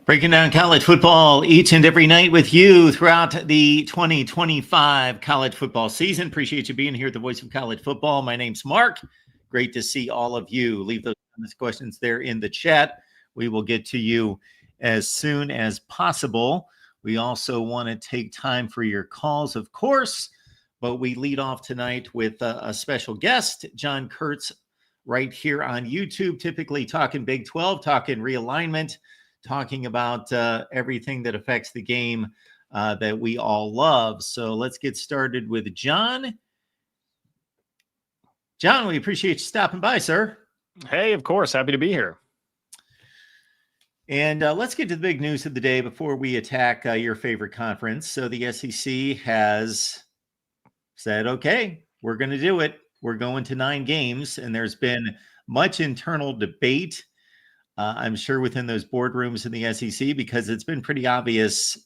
Breaking down college football each and every night with you throughout the 2025 college football season. Appreciate you being here at the Voice of College Football. My name's Mark. Great to see all of you. Leave those questions there in the chat. We will get to you as soon as possible. We also want to take time for your calls, of course, but we lead off tonight with a special guest, John Kurtz, right here on YouTube, typically talking Big 12, talking realignment, talking about everything that affects the game that we all love. So let's get started with John. John, we appreciate you stopping by, sir. Hey, of course. Happy to be here. And let's get to the big news of the day before we attack your favorite conference. So the SEC has said, okay, we're going to do it. We're going to 9 games. And there's been much internal debate, I'm sure, within those boardrooms in the SEC, because it's been pretty obvious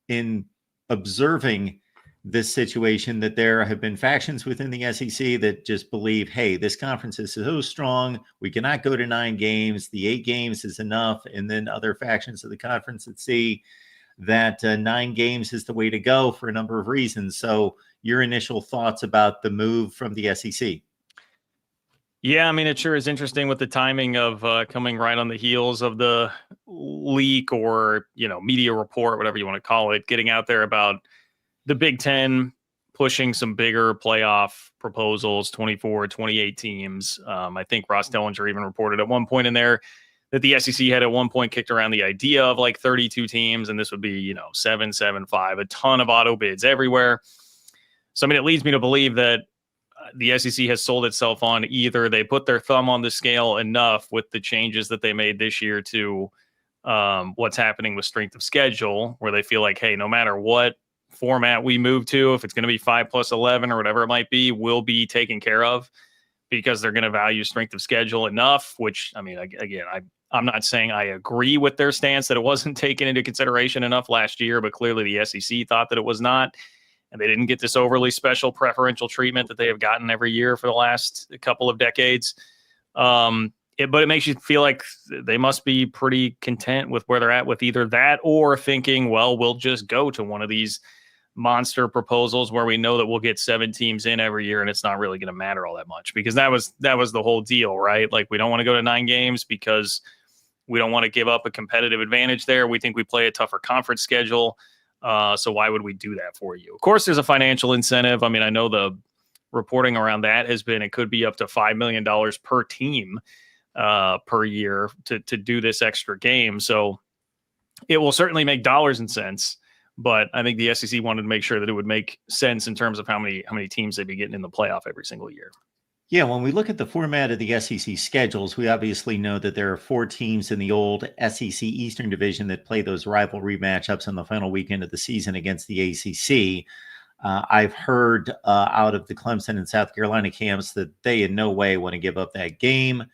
in observing this situation that there have been factions within the SEC that just believe, hey, this conference is so strong, we cannot go to 9 games. The 8 games is enough. And then other factions of the conference that see that 9 games is the way to go for a number of reasons. So your initial thoughts about the move from the SEC? Yeah, I mean, it sure is interesting with the timing of coming right on the heels of the leak or, media report, whatever you want to call it, getting out there about the Big Ten pushing some bigger playoff proposals, 24, 28 teams. I think Ross Dellinger even reported at one point in there that the SEC had at one point kicked around the idea of like 32 teams, and this would be, 7, 7, 5, a ton of auto bids everywhere. So, I mean, it leads me to believe that the SEC has sold itself on either they put their thumb on the scale enough with the changes that they made this year to what's happening with strength of schedule, where they feel like, hey, no matter what format we move to, if it's going to be 5+11 or whatever it might be, will be taken care of because they're going to value strength of schedule enough, which, I mean, again, I'm not saying I agree with their stance that it wasn't taken into consideration enough last year, but clearly the SEC thought that it was not. And they didn't get this overly special preferential treatment that they have gotten every year for the last couple of decades. But it makes you feel like they must be pretty content with where they're at with either that or thinking, well, we'll just go to one of these monster proposals where we know that we'll get 7 teams in every year and it's not really going to matter all that much, because that was the whole deal, right? Like, we don't want to go to 9 games because we don't want to give up a competitive advantage there. We think we play a tougher conference schedule. So why would we do that for you? Of course, there's a financial incentive. I mean, I know the reporting around that has been it could be up to $5 million per team per year to do this extra game. So it will certainly make dollars and cents. But I think the SEC wanted to make sure that it would make sense in terms of how many teams they'd be getting in the playoff every single year. Yeah, when we look at the format of the SEC schedules, we obviously know that there are 4 teams in the old SEC Eastern Division that play those rivalry matchups on the final weekend of the season against the ACC. I've heard out of the Clemson and South Carolina camps that they in no way want to give up that game.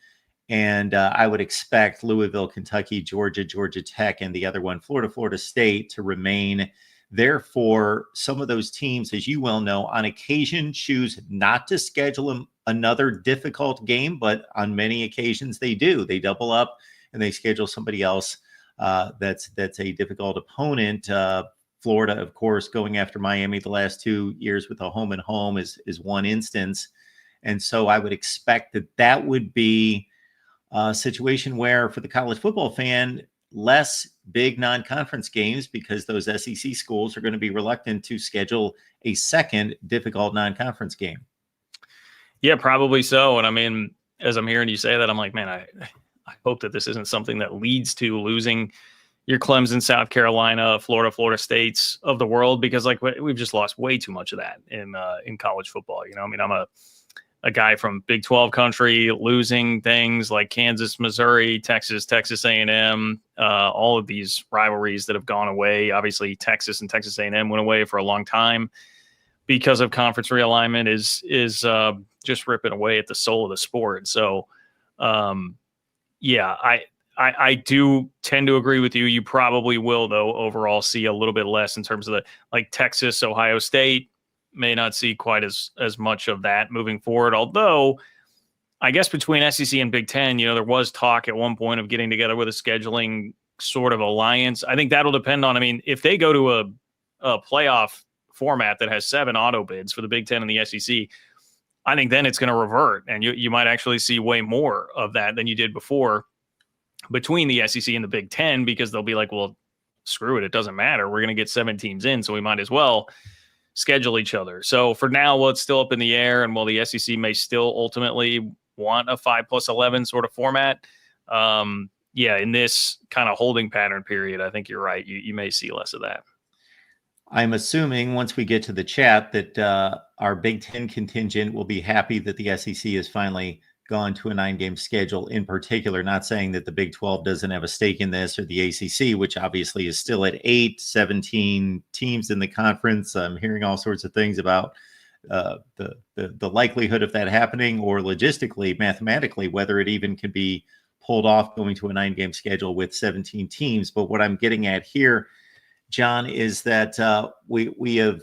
And I would expect Louisville, Kentucky, Georgia, Georgia Tech, and the other one, Florida State, to remain. Therefore, some of those teams, as you well know, on occasion choose not to schedule another difficult game, but on many occasions they do. They double up and they schedule somebody else that's a difficult opponent. Florida, of course, going after Miami the last 2 years with a home and home is one instance. And so I would expect that would be a situation where, for the college football fan, less big non-conference games, because those SEC schools are going to be reluctant to schedule a second difficult non-conference game. Yeah, probably so. And I mean, as I'm hearing you say that, I'm like, man, I hope that this isn't something that leads to losing your Clemson, South Carolina, Florida States of the world, because like we've just lost way too much of that in college football. I mean, I'm a guy from Big 12 country, losing things like Kansas, Missouri, Texas A&M, all of these rivalries that have gone away. Obviously, Texas and Texas A&M went away for a long time because of conference realignment is just ripping away at the soul of the sport. So, yeah, I do tend to agree with you. You probably will, though, overall see a little bit less in terms of the like Texas, Ohio State may not see quite as much of that moving forward. Although I guess between SEC and Big Ten, there was talk at one point of getting together with a scheduling sort of alliance. I think that'll depend on, I mean, if they go to a playoff format that has 7 auto bids for the Big Ten and the SEC, I think then it's going to revert, and you might actually see way more of that than you did before between the SEC and the Big Ten, because they'll be like, well, screw it. It doesn't matter. We're going to get 7 teams in, so we might as well schedule each other. So for now, well, it's still up in the air, and while the SEC may still ultimately want a 5+11 sort of format, in this kind of holding pattern period, I think you're right. You may see less of that. I'm assuming once we get to the chat that our Big Ten contingent will be happy that the SEC has finally gone to a 9-game schedule in particular, not saying that the Big 12 doesn't have a stake in this, or the ACC, which obviously is still at 17 teams in the conference. I'm hearing all sorts of things about the likelihood of that happening, or logistically, mathematically, whether it even can be pulled off going to a 9-game schedule with 17 teams. But what I'm getting at here, John, is that we have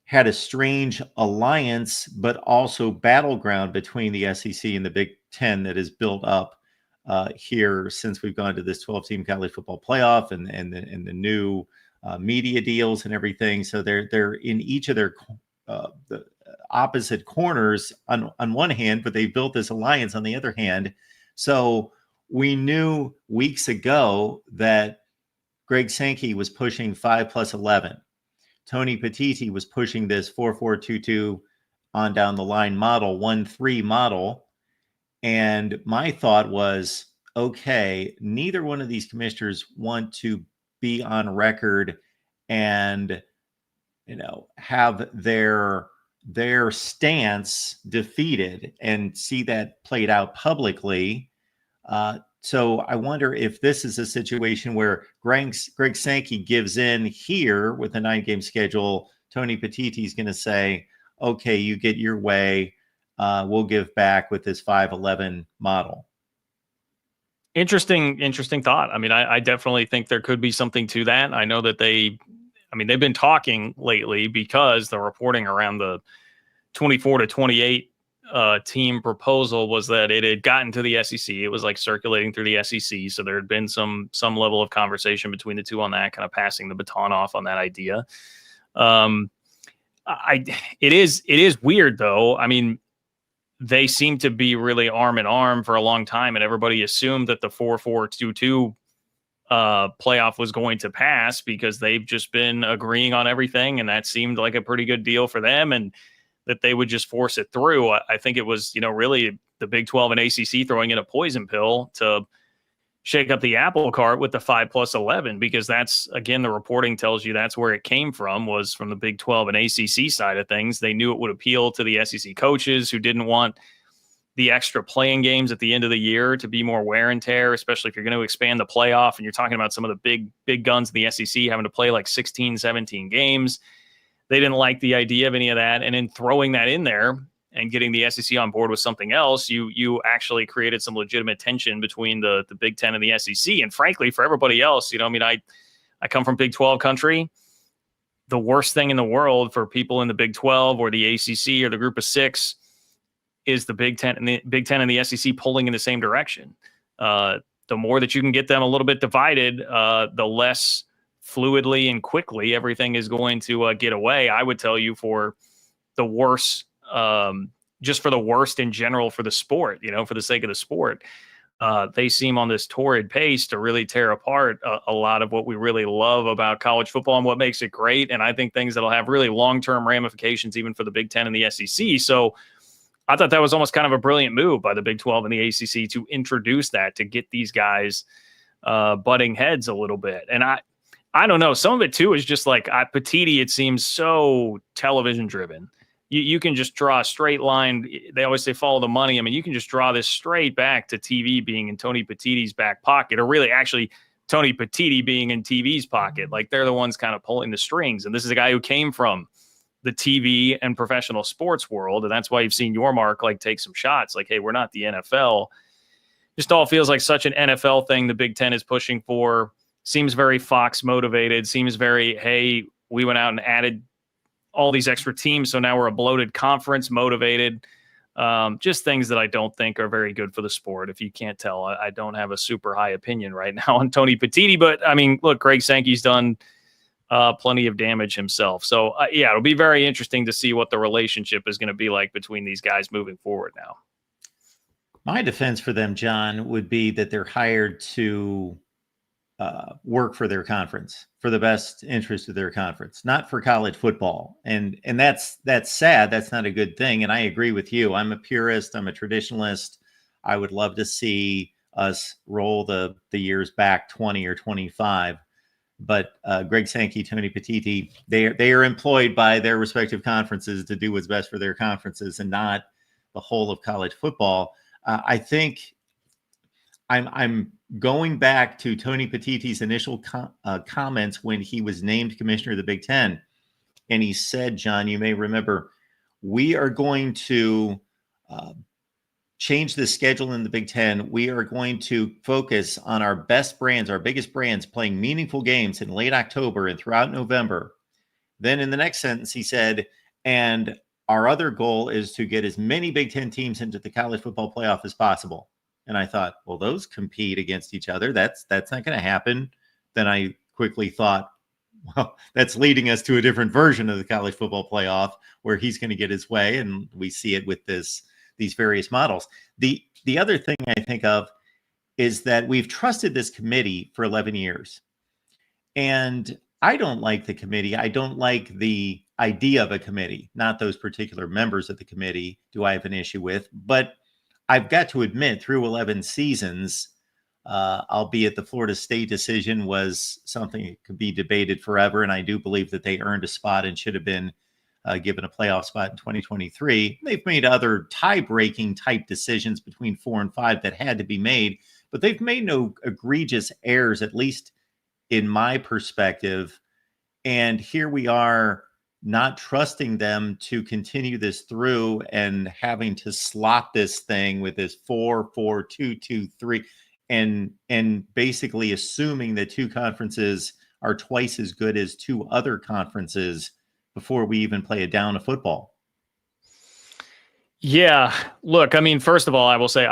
had a strange alliance, but also battleground between the SEC and the Big Ten that has built up here since we've gone to this 12-team college football playoff and the new media deals and everything. So they're in each of their the opposite corners on one hand, but they built this alliance on the other hand. So we knew weeks ago that Greg Sankey was pushing 5+11. Tony Petitti was pushing this 4-4-2-2 on down the line model, 1-3 model. And my thought was, okay, neither one of these commissioners want to be on record and, have their stance defeated and see that played out publicly. So I wonder if this is a situation where Greg Sankey gives in here with a 9-game schedule. Tony Petitti is going to say, okay, you get your way. We'll give back with this 5-11 model. Interesting thought. I mean, I definitely think there could be something to that. I know that they've been talking lately, because the reporting around the 24-28 team proposal was that it had gotten to the SEC. It was like circulating through the SEC. So there had been some level of conversation between the two on that, kind of passing the baton off on that idea. It is weird though. I mean, they seem to be really arm in arm for a long time, and everybody assumed that the 4-4-2-2 playoff was going to pass because they've just been agreeing on everything, and that seemed like a pretty good deal for them, and that they would just force it through. I think it was, really the Big 12 and ACC throwing in a poison pill to shake up the apple cart with the 5+11, because that's, again, the reporting tells you that's where it came from, was from the Big 12 and ACC side of things. They knew it would appeal to the SEC coaches who didn't want the extra playing games at the end of the year to be more wear and tear, especially if you're going to expand the playoff and you're talking about some of the big guns in the SEC having to play like 16, 17 games. They didn't like the idea of any of that. And in throwing that in there and getting the SEC on board with something else, you actually created some legitimate tension between the Big Ten and the SEC. And frankly, for everybody else, I come from Big 12 country. The worst thing in the world for people in the Big 12 or the ACC or the Group of Six is the Big Ten and the SEC pulling in the same direction. The more that you can get them a little bit divided, the less fluidly and quickly everything is going to get away. I would tell you, for the worst, just for the worst in general for the sport, for the sake of the sport, they seem on this torrid pace to really tear apart a lot of what we really love about college football and what makes it great. And I think things that'll have really long-term ramifications even for the Big Ten and the SEC. So I thought that was almost kind of a brilliant move by the Big 12 and the ACC to introduce that, to get these guys butting heads a little bit. And I don't know. Some of it too is just like Petitti, it seems so television driven. You can just draw a straight line. They always say follow the money. I mean, you can just draw this straight back to TV being in Tony Petitti's back pocket, or really actually Tony Petitti being in TV's pocket. Like, they're the ones kind of pulling the strings. And this is a guy who came from the TV and professional sports world. And that's why you've seen Yormark take some shots like, hey, we're not the NFL. Just all feels like such an NFL thing the Big Ten is pushing for. Seems very Fox motivated, seems very, hey, we went out and added all these extra teams, so now we're a bloated conference motivated. Just things that I don't think are very good for the sport. If you can't tell, I don't have a super high opinion right now on Tony Petitti, but I mean, look, Greg Sankey's done plenty of damage himself. So yeah, it'll be very interesting to see what the relationship is going to be like between these guys moving forward now. My defense for them, John, would be that they're hired to work for their conference, for the best interest of their conference, not for college football. And that's sad. That's not a good thing. And I agree with you. I'm a purist. I'm a traditionalist. I would love to see us roll the years back 20 or 25. But Greg Sankey, Tony Petitti, they are employed by their respective conferences to do what's best for their conferences and not the whole of college football. I think I'm going back to Tony Petitti's initial comments when he was named commissioner of the Big Ten. And he said, John, you may remember, we are going to change the schedule in the Big Ten. We are going to focus on our best brands, our biggest brands, playing meaningful games in late October and throughout November. Then in the next sentence, he said, and our other goal is to get as many Big Ten teams into the college football playoff as possible. And I thought, well, those compete against each other. That's not going to happen. Then I quickly thought, well, that's leading us to a different version of the college football playoff where he's going to get his way. And we see it with these various models. The other thing I think of is that we've trusted this committee for 11 years. And I don't like the committee. I don't like the idea of a committee, not those particular members of the committee do I have an issue with. But I've got to admit, through 11 seasons, albeit the Florida State decision was something that could be debated forever, and I do believe that they earned a spot and should have been given a playoff spot in 2023. They've made other tie-breaking type decisions between 4 and 5 that had to be made, but they've made no egregious errors, at least in my perspective. And here we are, not trusting them to continue this through and having to slot this thing with this 4-4-2-2-3 and basically assuming that two conferences are twice as good as two other conferences before we even play a down of football. Yeah, look, I mean, first of all, I will say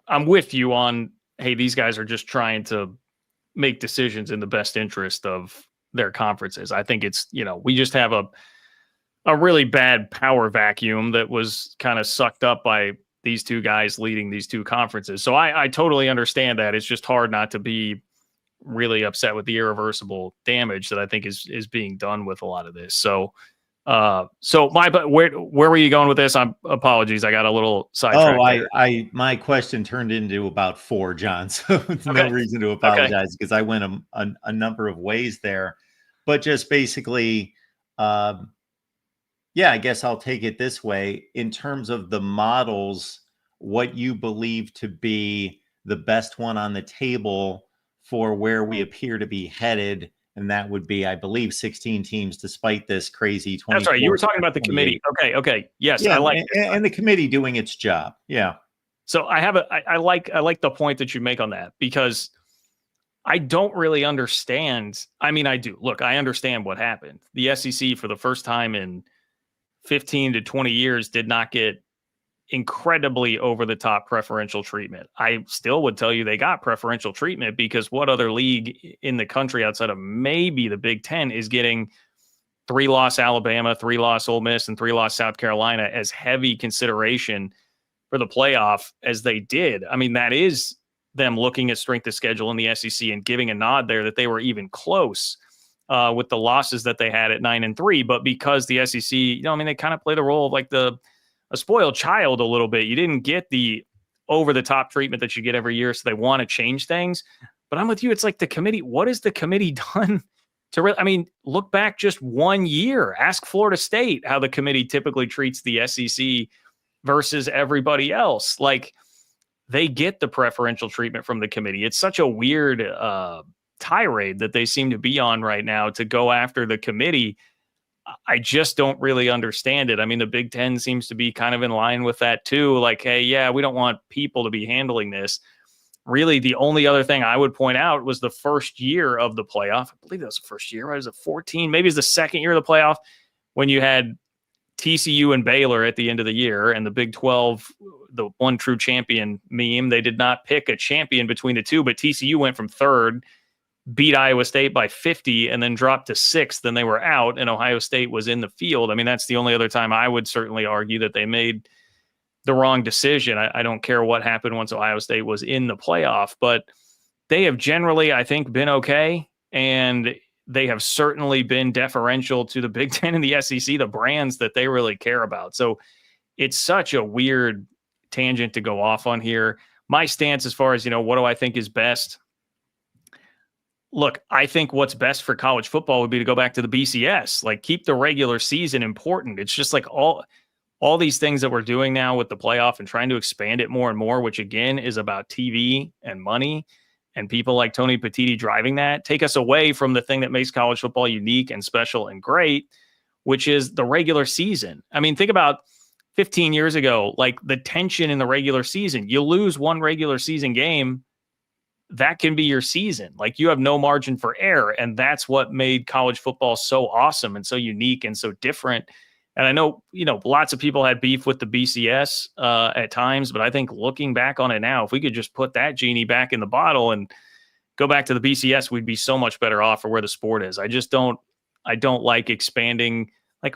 I'm with you on, hey, these guys are just trying to make decisions in the best interest of their conferences. I think it's, we just have a really bad power vacuum that was kind of sucked up by these two guys leading these two conferences. So I totally understand that. It's just hard not to be really upset with the irreversible damage that I think is being done with a lot of this. So where were you going with this? Apologies. I got a little sidetracked. My question turned into about 4, John. So no reason to apologize because I went a number of ways there, but just basically, I guess I'll take it this way in terms of the models, what you believe to be the best one on the table for where we appear to be headed. And that would be, I believe, 16 teams, despite this crazy 20. That's right. You were talking about the committee. Okay. Yes, yeah, I like and the committee doing its job. Yeah. So I like the point that you make on that because I don't really understand. I mean, I do. Look, I understand what happened. The SEC for the first time in 15 to 20 years did not get incredibly over the top preferential treatment. I still would tell you they got preferential treatment because what other league in the country outside of maybe the Big Ten is getting 3-loss Alabama, 3-loss Ole Miss, and 3-loss South Carolina as heavy consideration for the playoff as they did? I mean, that is them looking at strength of schedule in the SEC and giving a nod there that they were even close with the losses that they had at 9-3. But because the SEC, they kind of play the role of like a spoiled child a little bit. You didn't get the over the top treatment that you get every year. So they want to change things, but I'm with you. It's like the committee. What has the committee done to really, look back just 1 year, ask Florida State how the committee typically treats the SEC versus everybody else. Like they get the preferential treatment from the committee. It's such a weird tirade that they seem to be on right now to go after the committee. I just don't really understand it. The Big Ten seems to be kind of in line with that too. Like, hey, yeah, we don't want people to be handling this. Really, the only other thing I would point out was the first year of the playoff. I believe that was the first year, right? Was it 14? Maybe it's the second year of the playoff when you had TCU and Baylor at the end of the year, and the Big 12, the one true champion meme, they did not pick a champion between the two, but TCU went from third, beat Iowa State by 50, and then dropped to sixth, and they were out, and Ohio State was in the field. I mean, that's the only other time I would certainly argue that they made the wrong decision. I don't care what happened once Ohio State was in the playoff, but they have generally, I think, been okay, and they have certainly been deferential to the Big Ten and the SEC, the brands that they really care about. So it's such a weird tangent to go off on here. My stance as far as, what do I think is best? Look, I think what's best for college football would be to go back to the BCS, like keep the regular season important. It's just like all these things that we're doing now with the playoff and trying to expand it more and more, which again is about TV and money and people like Tony Petitti driving that, take us away from the thing that makes college football unique and special and great, which is the regular season. I mean, think about 15 years ago, like the tension in the regular season. You lose one regular season game, that can be your season. Like you have no margin for error. And that's what made college football so awesome and so unique and so different. And I know, lots of people had beef with the BCS at times, but I think looking back on it now, if we could just put that genie back in the bottle and go back to the BCS, we'd be so much better off for where the sport is. I don't like expanding. Like,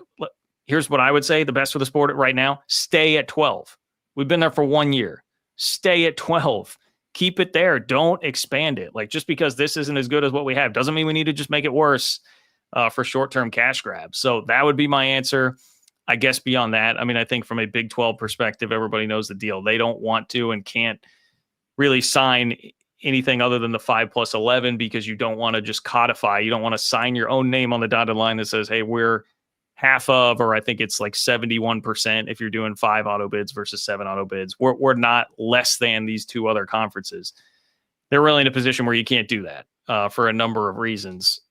here's what I would say. The best for the sport right now, stay at 12. We've been there for 1 year. Stay at 12. Keep it there. Don't expand it. Like, just because this isn't as good as what we have doesn't mean we need to just make it worse for short-term cash grabs. So that would be my answer. I guess beyond that, I mean, I think from a Big 12 perspective, everybody knows the deal. They don't want to and can't really sign anything other than the 5+11 because you don't want to just codify. You don't want to sign your own name on the dotted line that says, hey, we're half of, or I think it's like 71% if you're doing 5 auto bids versus 7 auto bids. We're not less than these two other conferences. They're really in a position where you can't do that. For a number of reasons,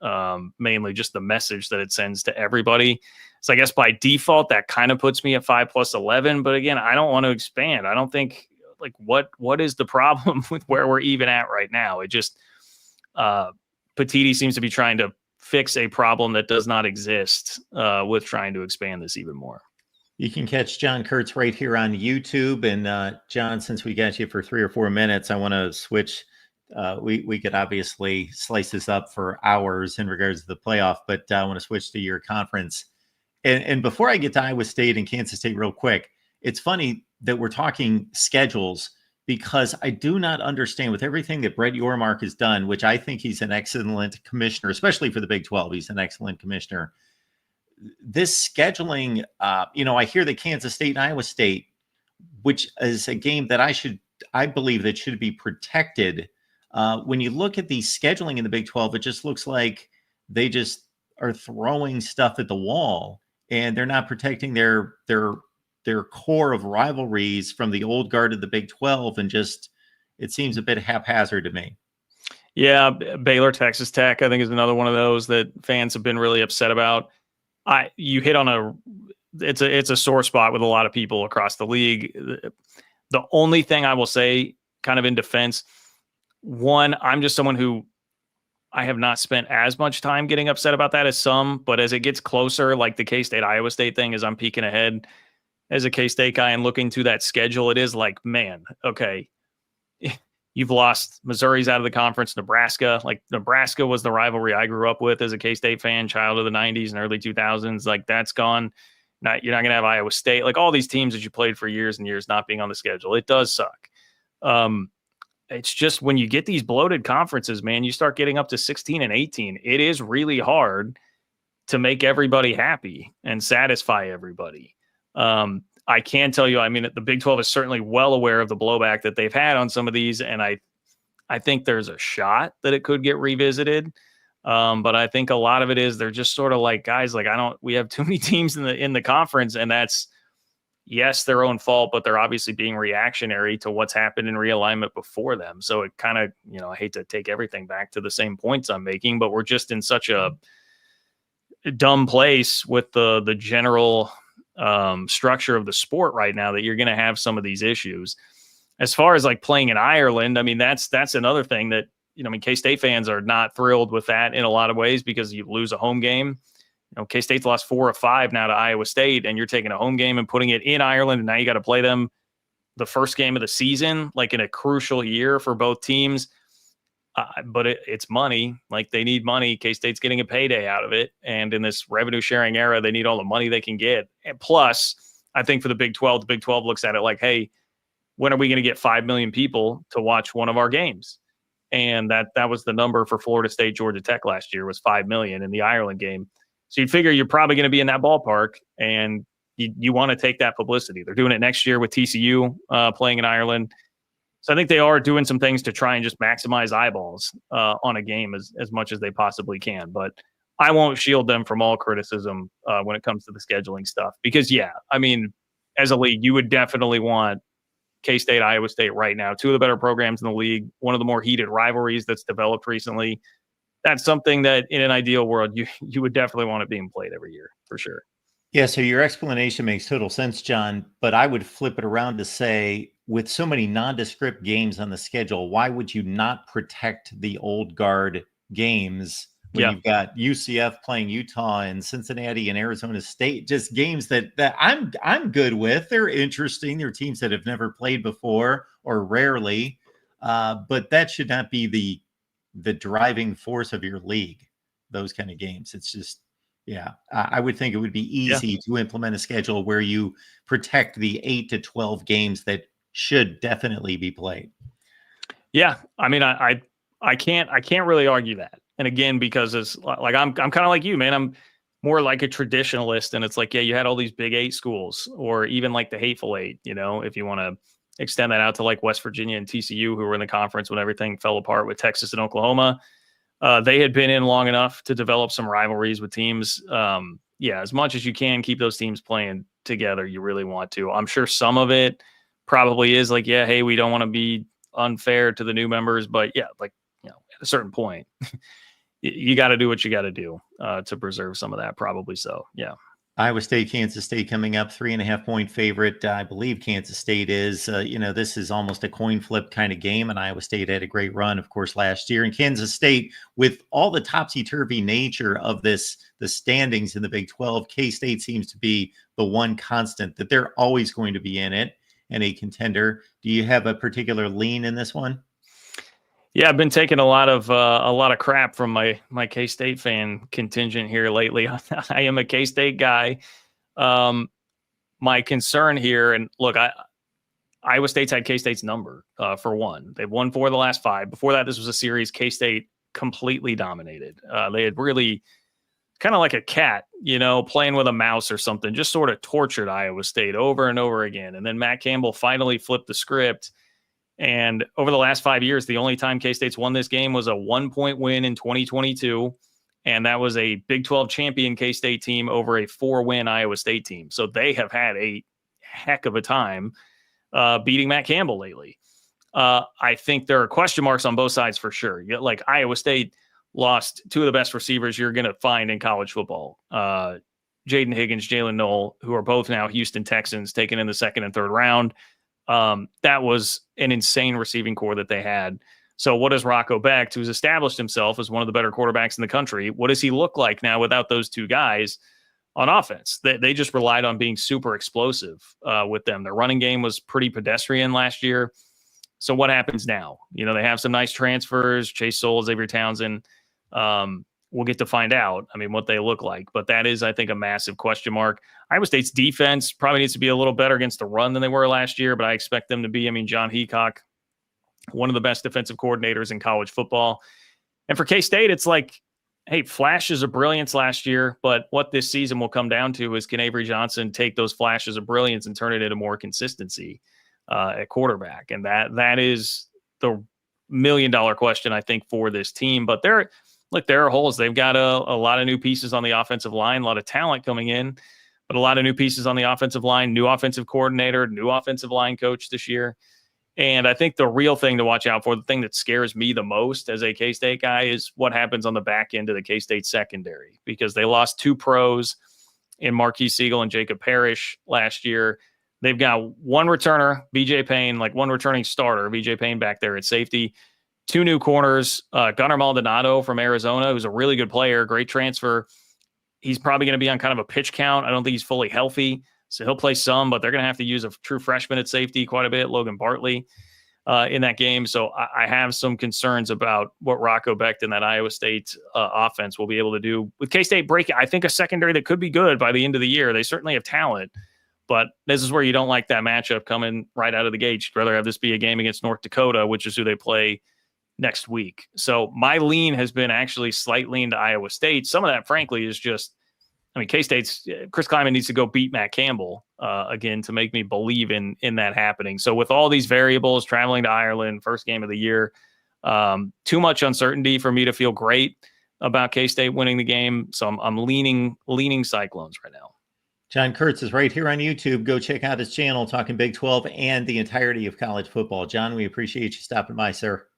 mainly just the message that it sends to everybody. So I guess by default, that kind of puts me at 5+11. But again, I don't want to expand. I don't think what is the problem with where we're even at right now? It just Petitti seems to be trying to fix a problem that does not exist with trying to expand this even more. You can catch John Kurtz right here on YouTube. And John, since we got you for 3 or 4 minutes, I want to switch. We could obviously slice this up for hours in regards to the playoff, but I want to switch to your conference. And before I get to Iowa State and Kansas State real quick, it's funny that we're talking schedules because I do not understand with everything that Brett Yormark has done, which I think he's an excellent commissioner, especially for the Big 12. He's an excellent commissioner. This scheduling, I hear that Kansas State and Iowa State, which is a game that I believe that should be protected. When you look at the scheduling in the Big 12, it just looks like they just are throwing stuff at the wall and they're not protecting their core of rivalries from the old guard of the Big 12. And just, it seems a bit haphazard to me. Yeah. Baylor, Texas Tech, I think is another one of those that fans have been really upset about. You hit on it's a sore spot with a lot of people across the league. The only thing I will say kind of in defense, one, I'm just someone who I have not spent as much time getting upset about that as some, but as it gets closer, like the K-State, Iowa State thing, as I'm peeking ahead as a K-State guy and looking through that schedule, it is like, man, okay, you've lost. Missouri's out of the conference. Nebraska, like Nebraska was the rivalry I grew up with as a K-State fan, child of the 90s and early 2000s. Like that's gone. You're not going to have Iowa State, like all these teams that you played for years and years not being on the schedule. It does suck. It's just when you get these bloated conferences, man, you start getting up to 16 and 18. It is really hard to make everybody happy and satisfy everybody. I can tell you, I mean, the Big 12 is certainly well aware of the blowback that they've had on some of these. And I think there's a shot that it could get revisited. But I think a lot of it is they're just sort of like, guys, like we have too many teams in the conference, and that's, yes, their own fault, but they're obviously being reactionary to what's happened in realignment before them. So it kind of, I hate to take everything back to the same points I'm making, but we're just in such a dumb place with the general structure of the sport right now that you're going to have some of these issues. As far as like playing in Ireland, I mean, that's another thing that, K-State fans are not thrilled with that in a lot of ways because you lose a home game. K-State's lost 4 of 5 now to Iowa State, and you're taking a home game and putting it in Ireland, and now you got to play them the first game of the season, like in a crucial year for both teams. But it's money. Like, they need money. K-State's getting a payday out of it. And in this revenue sharing era, they need all the money they can get. And plus, I think for the Big 12 looks at it like, hey, when are we going to get 5 million people to watch one of our games? And that was the number for Florida State, Georgia Tech last year, was 5 million in the Ireland game. So you'd figure you're probably going to be in that ballpark, and you want to take that publicity. They're doing it next year with TCU playing in Ireland. So I think they are doing some things to try and just maximize eyeballs on a game as much as they possibly can. But I won't shield them from all criticism when it comes to the scheduling stuff. Because, yeah, I mean, as a league, you would definitely want K-State, Iowa State right now, 2 of the better programs in the league, one of the more heated rivalries that's developed recently. That's something that in an ideal world, you would definitely want it being played every year, for sure. Yeah, so your explanation makes total sense, John, but I would flip it around to say, with so many nondescript games on the schedule, why would you not protect the old guard games when you've got UCF playing Utah and Cincinnati and Arizona State? Just games that I'm good with. They're interesting. They're teams that have never played before or rarely, but that should not be the driving force of your league, those kind of games. It's just, yeah, I would think it would be easy to implement a schedule where you protect the 8 to 12 games that should definitely be played. Yeah. I mean, I can't really argue that. And again, because it's like, I'm kind of like you, man. I'm more like a traditionalist, and it's like, yeah, you had all these Big 8 schools, or even like the Hateful Eight, if you want to extend that out to like West Virginia and TCU, who were in the conference when everything fell apart with Texas and Oklahoma. They had been in long enough to develop some rivalries with teams. As much as you can keep those teams playing together, you really want to. I'm sure some of it probably is like, yeah, hey, we don't want to be unfair to the new members, but yeah, like, at a certain point, you got to do what you got to do to preserve some of that, probably. So, yeah. Iowa State, Kansas State coming up, 3.5-point favorite. I believe Kansas State is, this is almost a coin flip kind of game, and Iowa State had a great run, of course, last year. And Kansas State, with all the topsy-turvy nature of the standings in the Big 12, K-State seems to be the one constant, that they're always going to be in it and a contender. Do you have a particular lean in this one? Yeah, I've been taking a lot of crap from my K-State fan contingent here lately. I am a K-State guy. My concern here, and look, Iowa State's had K-State's number for one. They've won 4 of the last 5. Before that, this was a series K-State completely dominated. They had really kind of like a cat, playing with a mouse or something, just sort of tortured Iowa State over and over again. And then Matt Campbell finally flipped the script. And over the last 5 years, the only time K-State's won this game was a 1-point win in 2022. And that was a Big 12 champion K-State team over a 4-win Iowa State team. So they have had a heck of a time beating Matt Campbell lately. I think there are question marks on both sides for sure. Like, Iowa State lost 2 of the best receivers you're going to find in college football. Jaden Higgins, Jalen Knoll, who are both now Houston Texans, taken in the 2nd and 3rd round. That was an insane receiving core that they had. So what does Rocco Becht, who's established himself as one of the better quarterbacks in the country, what does he look like now without those 2 guys on offense? They just relied on being super explosive with them. Their running game was pretty pedestrian last year. So what happens now? They have some nice transfers, Chase Soul, Xavier Townsend. We'll get to find out, what they look like. But that is, I think, a massive question mark. Iowa State's defense probably needs to be a little better against the run than they were last year, but I expect them to be. John Heacock, one of the best defensive coordinators in college football. And for K-State, it's like, hey, flashes of brilliance last year, but what this season will come down to is, can Avery Johnson take those flashes of brilliance and turn it into more consistency at quarterback? And that is the million-dollar question, I think, for this team. But there are holes. They've got a lot of new pieces on the offensive line, a lot of talent coming in, but a lot of new pieces on the offensive line, new offensive coordinator, new offensive line coach this year. And I think the real thing to watch out for, the thing that scares me the most as a K-State guy, is what happens on the back end of the K-State secondary, because they lost 2 pros in Marquis Siegel and Jacob Parrish last year. They've got 1 returner, BJ Payne, like 1 returning starter, BJ Payne back there at safety. 2 new corners, Gunnar Maldonado from Arizona, who's a really good player, great transfer. He's probably going to be on kind of a pitch count. I don't think he's fully healthy, so he'll play some, but they're going to have to use a true freshman at safety quite a bit, Logan Bartley, in that game. So I have some concerns about what Rocco Becht and that Iowa State offense will be able to do with K-State breaking. I think a secondary that could be good by the end of the year. They certainly have talent, but this is where you don't like that matchup coming right out of the gate. You'd rather have this be a game against North Dakota, which is who they play next week. So my lean has been actually slight lean to Iowa State. Some of that, frankly, is just, I mean, K-State's Chris Kleiman needs to go beat Matt Campbell again to make me believe in that happening. So with all these variables, traveling to Ireland, first game of the year, too much uncertainty for me to feel great about K-State winning the game. So I'm leaning Cyclones right now. John Kurtz is right here on YouTube. Go check out his channel, Talking Big 12 and the entirety of college football. John, we appreciate you stopping by, sir.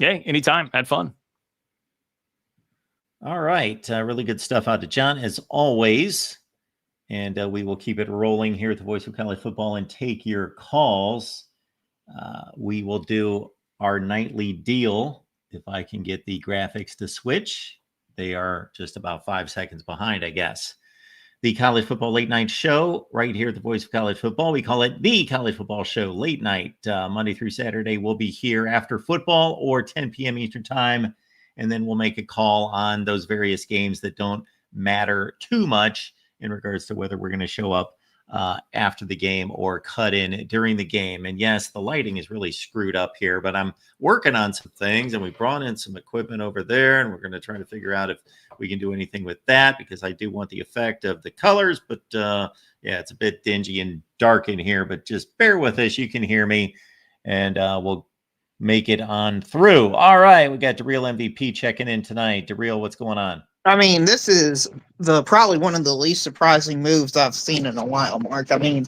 Yeah, anytime. Had fun. All right. Really good stuff out to John, as always. And we will keep it rolling here at the Voice of College Football and take your calls. We will do our nightly deal. If I can get the graphics to switch, they are just about 5 seconds behind, I guess. The College Football Late Night Show right here at the Voice of College Football. We call it the College Football Show late night. Monday through Saturday, we'll be here after football or 10 p.m. Eastern time. And then we'll make a call on those various games that don't matter too much in regards to whether we're going to show up after the game or cut in during the game. And yes, the lighting is really screwed up here, but I'm working on some things, and we brought in some equipment over there, and we're going to try to figure out if we can do anything with that, because I do want the effect of the colors. But yeah, it's a bit dingy and dark in here, but just bear with us. You can hear me, and we'll make it on through. All right, we got DeReal MVP checking in tonight. DeReal, what's going on? I mean, this is probably one of the least surprising moves I've seen in a while, Mark. I mean,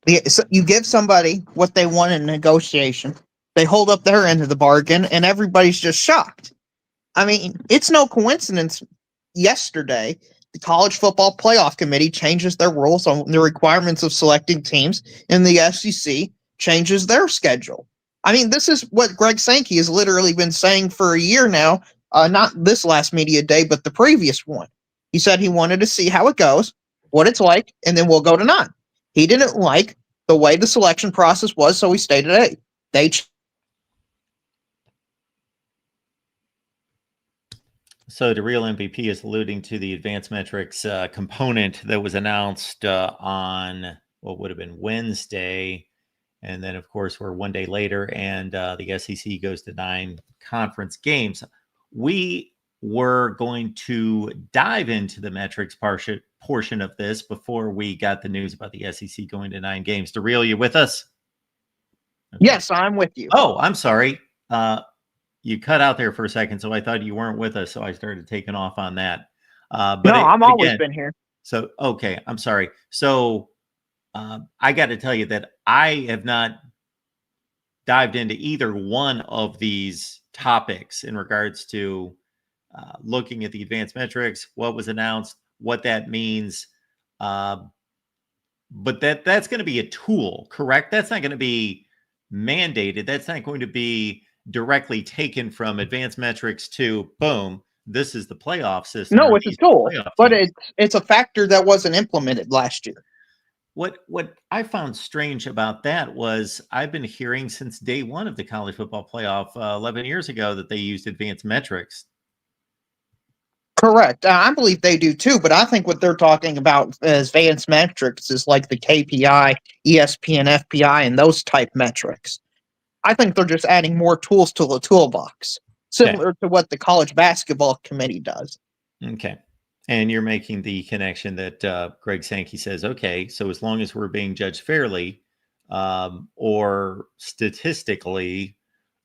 you give somebody what they want in negotiation, they hold up their end of the bargain, and everybody's just shocked. I mean, it's no coincidence. Yesterday, the College Football Playoff Committee changes their rules on the requirements of selecting teams, and the SEC changes their schedule. I mean, this is what Greg Sankey has literally been saying for a year now. Not this last media day, but the previous one. He said he wanted to see how it goes, what it's like, and then we'll go to 9. He didn't like the way the selection process was, so he stayed at 8. So the real MVP is alluding to the advanced metrics component that was announced on what would have been Wednesday. And then, of course, we're one day later, and the SEC goes to 9 conference games. We were going to dive into the metrics portion of this before we got the news about the SEC going to 9 games. DeReal, you with us? Okay. Yes, I'm with you. Oh, I'm sorry. You cut out there for a second, so I thought you weren't with us, so I started taking off on that. But no, I'm always been here. So, okay, I'm sorry. So I got to tell you that I have not dived into either one of these topics in regards to looking at the advanced metrics, what was announced, what that means. But that's going to be a tool, correct? That's not going to be mandated. That's not going to be directly taken from advanced metrics to boom, this is the playoff system. No, it's a tool, but it's a factor that wasn't implemented last year. What I found strange about that was I've been hearing since day one of the college football playoff 11 years ago that they used advanced metrics. Correct. I believe they do too, but I think what they're talking about as advanced metrics is like the KPI, ESPN, FPI, and those type metrics. I think they're just adding more tools to the toolbox, similar to what the college basketball committee does. Okay. And you're making the connection that Greg Sankey says, okay, so as long as we're being judged fairly or statistically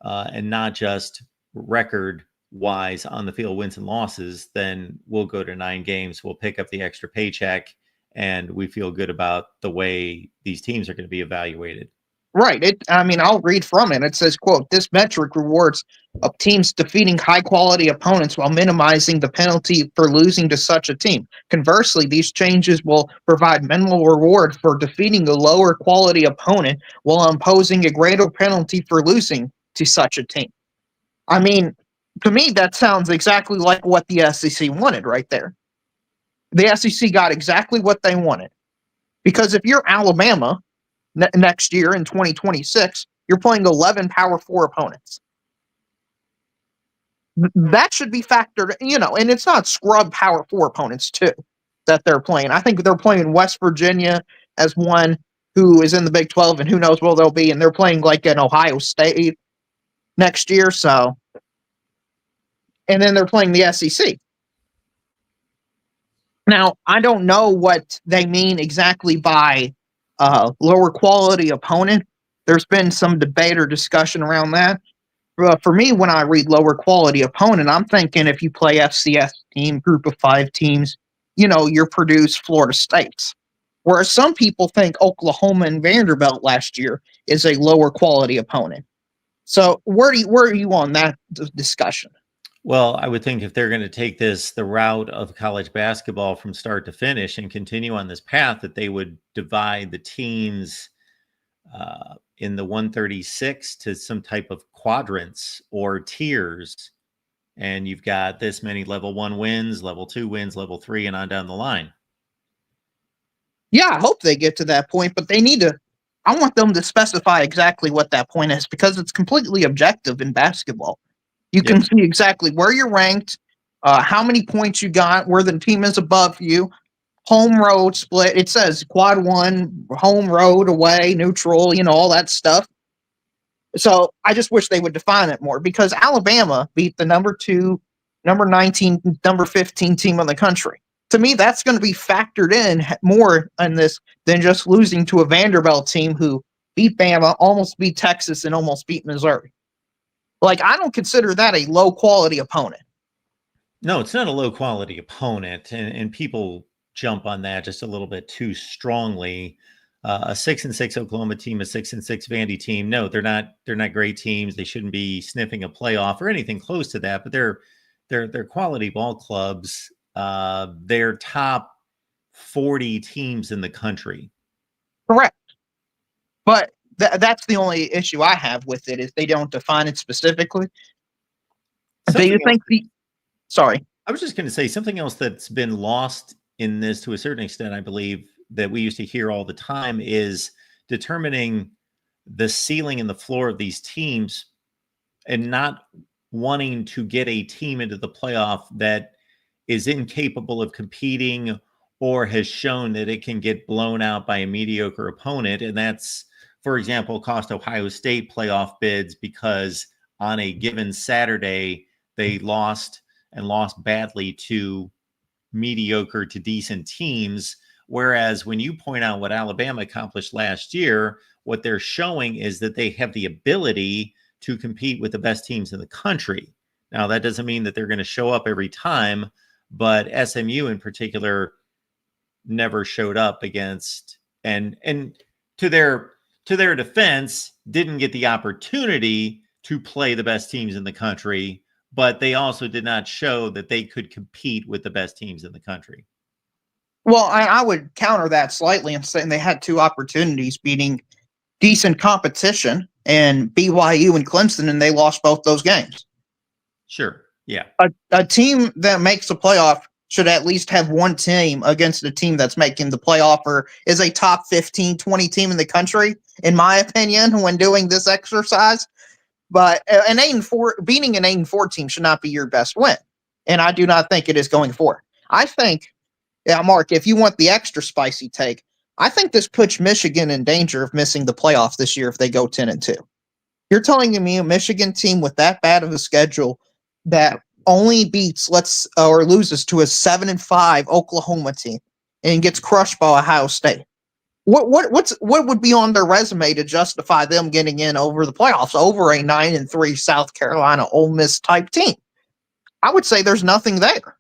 and not just record-wise on the field wins and losses, then we'll go to 9 games, we'll pick up the extra paycheck, and we feel good about the way these teams are going to be evaluated. Right. I'll read from it. It says, quote, "This metric rewards of teams defeating high-quality opponents while minimizing the penalty for losing to such a team. Conversely, these changes will provide minimal reward for defeating a lower-quality opponent while imposing a greater penalty for losing to such a team." I mean, to me, that sounds exactly like what the SEC wanted right there. the SEC got exactly what they wanted. Because if you're Alabama next year in 2026, you're playing 11 Power 4 opponents. That should be factored, and it's not scrub Power 4 opponents, too, that they're playing. I think they're playing West Virginia as one who is in the Big 12, and who knows where they'll be, and they're playing like an Ohio State next year, and then they're playing the SEC. Now, I don't know what they mean exactly by lower quality opponent. There's been some debate or discussion around that. For me, when I read lower quality opponent, I'm thinking if you play FCS team, group of 5 teams, your Purdue's, Florida State's. Whereas some people think Oklahoma and Vanderbilt last year is a lower quality opponent. So where are you on that discussion? Well, I would think if they're going to take the route of college basketball from start to finish and continue on this path, that they would divide the teams in the 136 to some type of quadrants or tiers. And you've got this many level 1 wins, level 2 wins, level 3, and on down the line. Yeah, I hope they get to that point, but I want them to specify exactly what that point is, because it's completely objective in basketball. You can see exactly where you're ranked, how many points you got, where the team is above you, home road split. It says quad 1, home road, away, neutral, all that stuff. So I just wish they would define it more, because Alabama beat the number 2, number 19, number 15 team in the country. To me, that's going to be factored in more in this than just losing to a Vanderbilt team who beat Bama, almost beat Texas, and almost beat Missouri. Like, I don't consider that a low-quality opponent. No, it's not a low-quality opponent, and people jump on that just a little bit too strongly. A 6-6 Oklahoma team, a 6-6 Vandy team. No, they're not great teams. They shouldn't be sniffing a playoff or anything close to that. But they're quality ball clubs. They're top 40 teams in the country. Correct. But that's the only issue I have with it, is they don't define it specifically. Do you think sorry. I was just going to say something else that's been lost in this to a certain extent, I believe, that we used to hear all the time, is determining the ceiling and the floor of these teams and not wanting to get a team into the playoff that is incapable of competing or has shown that it can get blown out by a mediocre opponent. And that's, for example, cost Ohio State playoff bids because on a given Saturday, they lost badly to mediocre to decent teams. Whereas when you point out what Alabama accomplished last year, what they're showing is that they have the ability to compete with the best teams in the country. Now, that doesn't mean that they're going to show up every time, but SMU in particular never showed up against, and to their defense, didn't get the opportunity to play the best teams in the country, but they also did not show that they could compete with the best teams in the country. Well, I would counter that slightly and saying they had 2 opportunities beating decent competition and BYU and Clemson, and they lost both those games. Sure. Yeah. A team that makes the playoff should at least have one team against a team that's making the playoff or is a top 15, 20 team in the country, in my opinion, when doing this exercise. But an 8-4, beating an 8-4 team should not be your best win. And I do not think it is going forward. I think, Mark, if you want the extra spicy take, I think this puts Michigan in danger of missing the playoffs this year if they go 10-2. You're telling me a Michigan team with that bad of a schedule that only beats or loses to a 7-5 Oklahoma team and gets crushed by Ohio State. What would be on their resume to justify them getting in over the playoffs over a 9-3 South Carolina Ole Miss type team? I would say there's nothing there.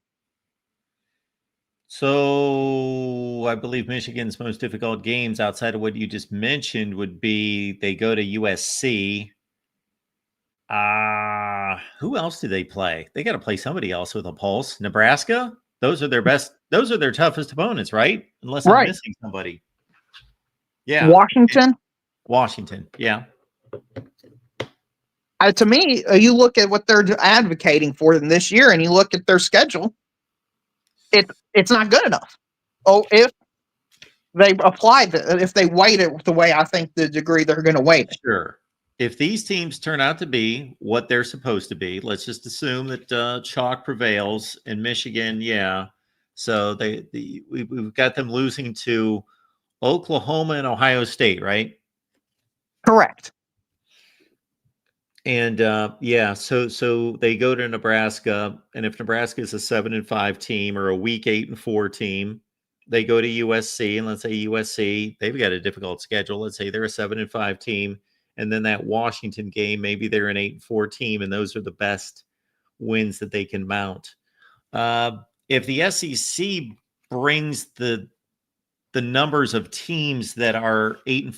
So I believe Michigan's most difficult games outside of what you just mentioned would be they go to USC. Who else do they play? They got to play somebody else with a pulse. Nebraska? Those are their best. Those are their toughest opponents, right? Unless I'm missing somebody. Yeah. Washington. Yeah. To me, you look at what they're advocating for them this year and you look at their schedule. it's not good enough. Oh, if they if they weight it the way I think the degree they're going to weight it. Sure. If these teams turn out to be what they're supposed to be, let's just assume that chalk prevails in Michigan. Yeah. So we've got them losing to Oklahoma and Ohio State, right? Correct. And so they go to Nebraska, and if Nebraska is a 7-5 team or a weak 8-4 team, they go to USC, and let's say USC, they've got a difficult schedule. Let's say they're a 7-5 team, and then that Washington game, maybe they're an 8-4 team, and those are the best wins that they can mount. If the SEC brings the numbers of teams that are 8-4,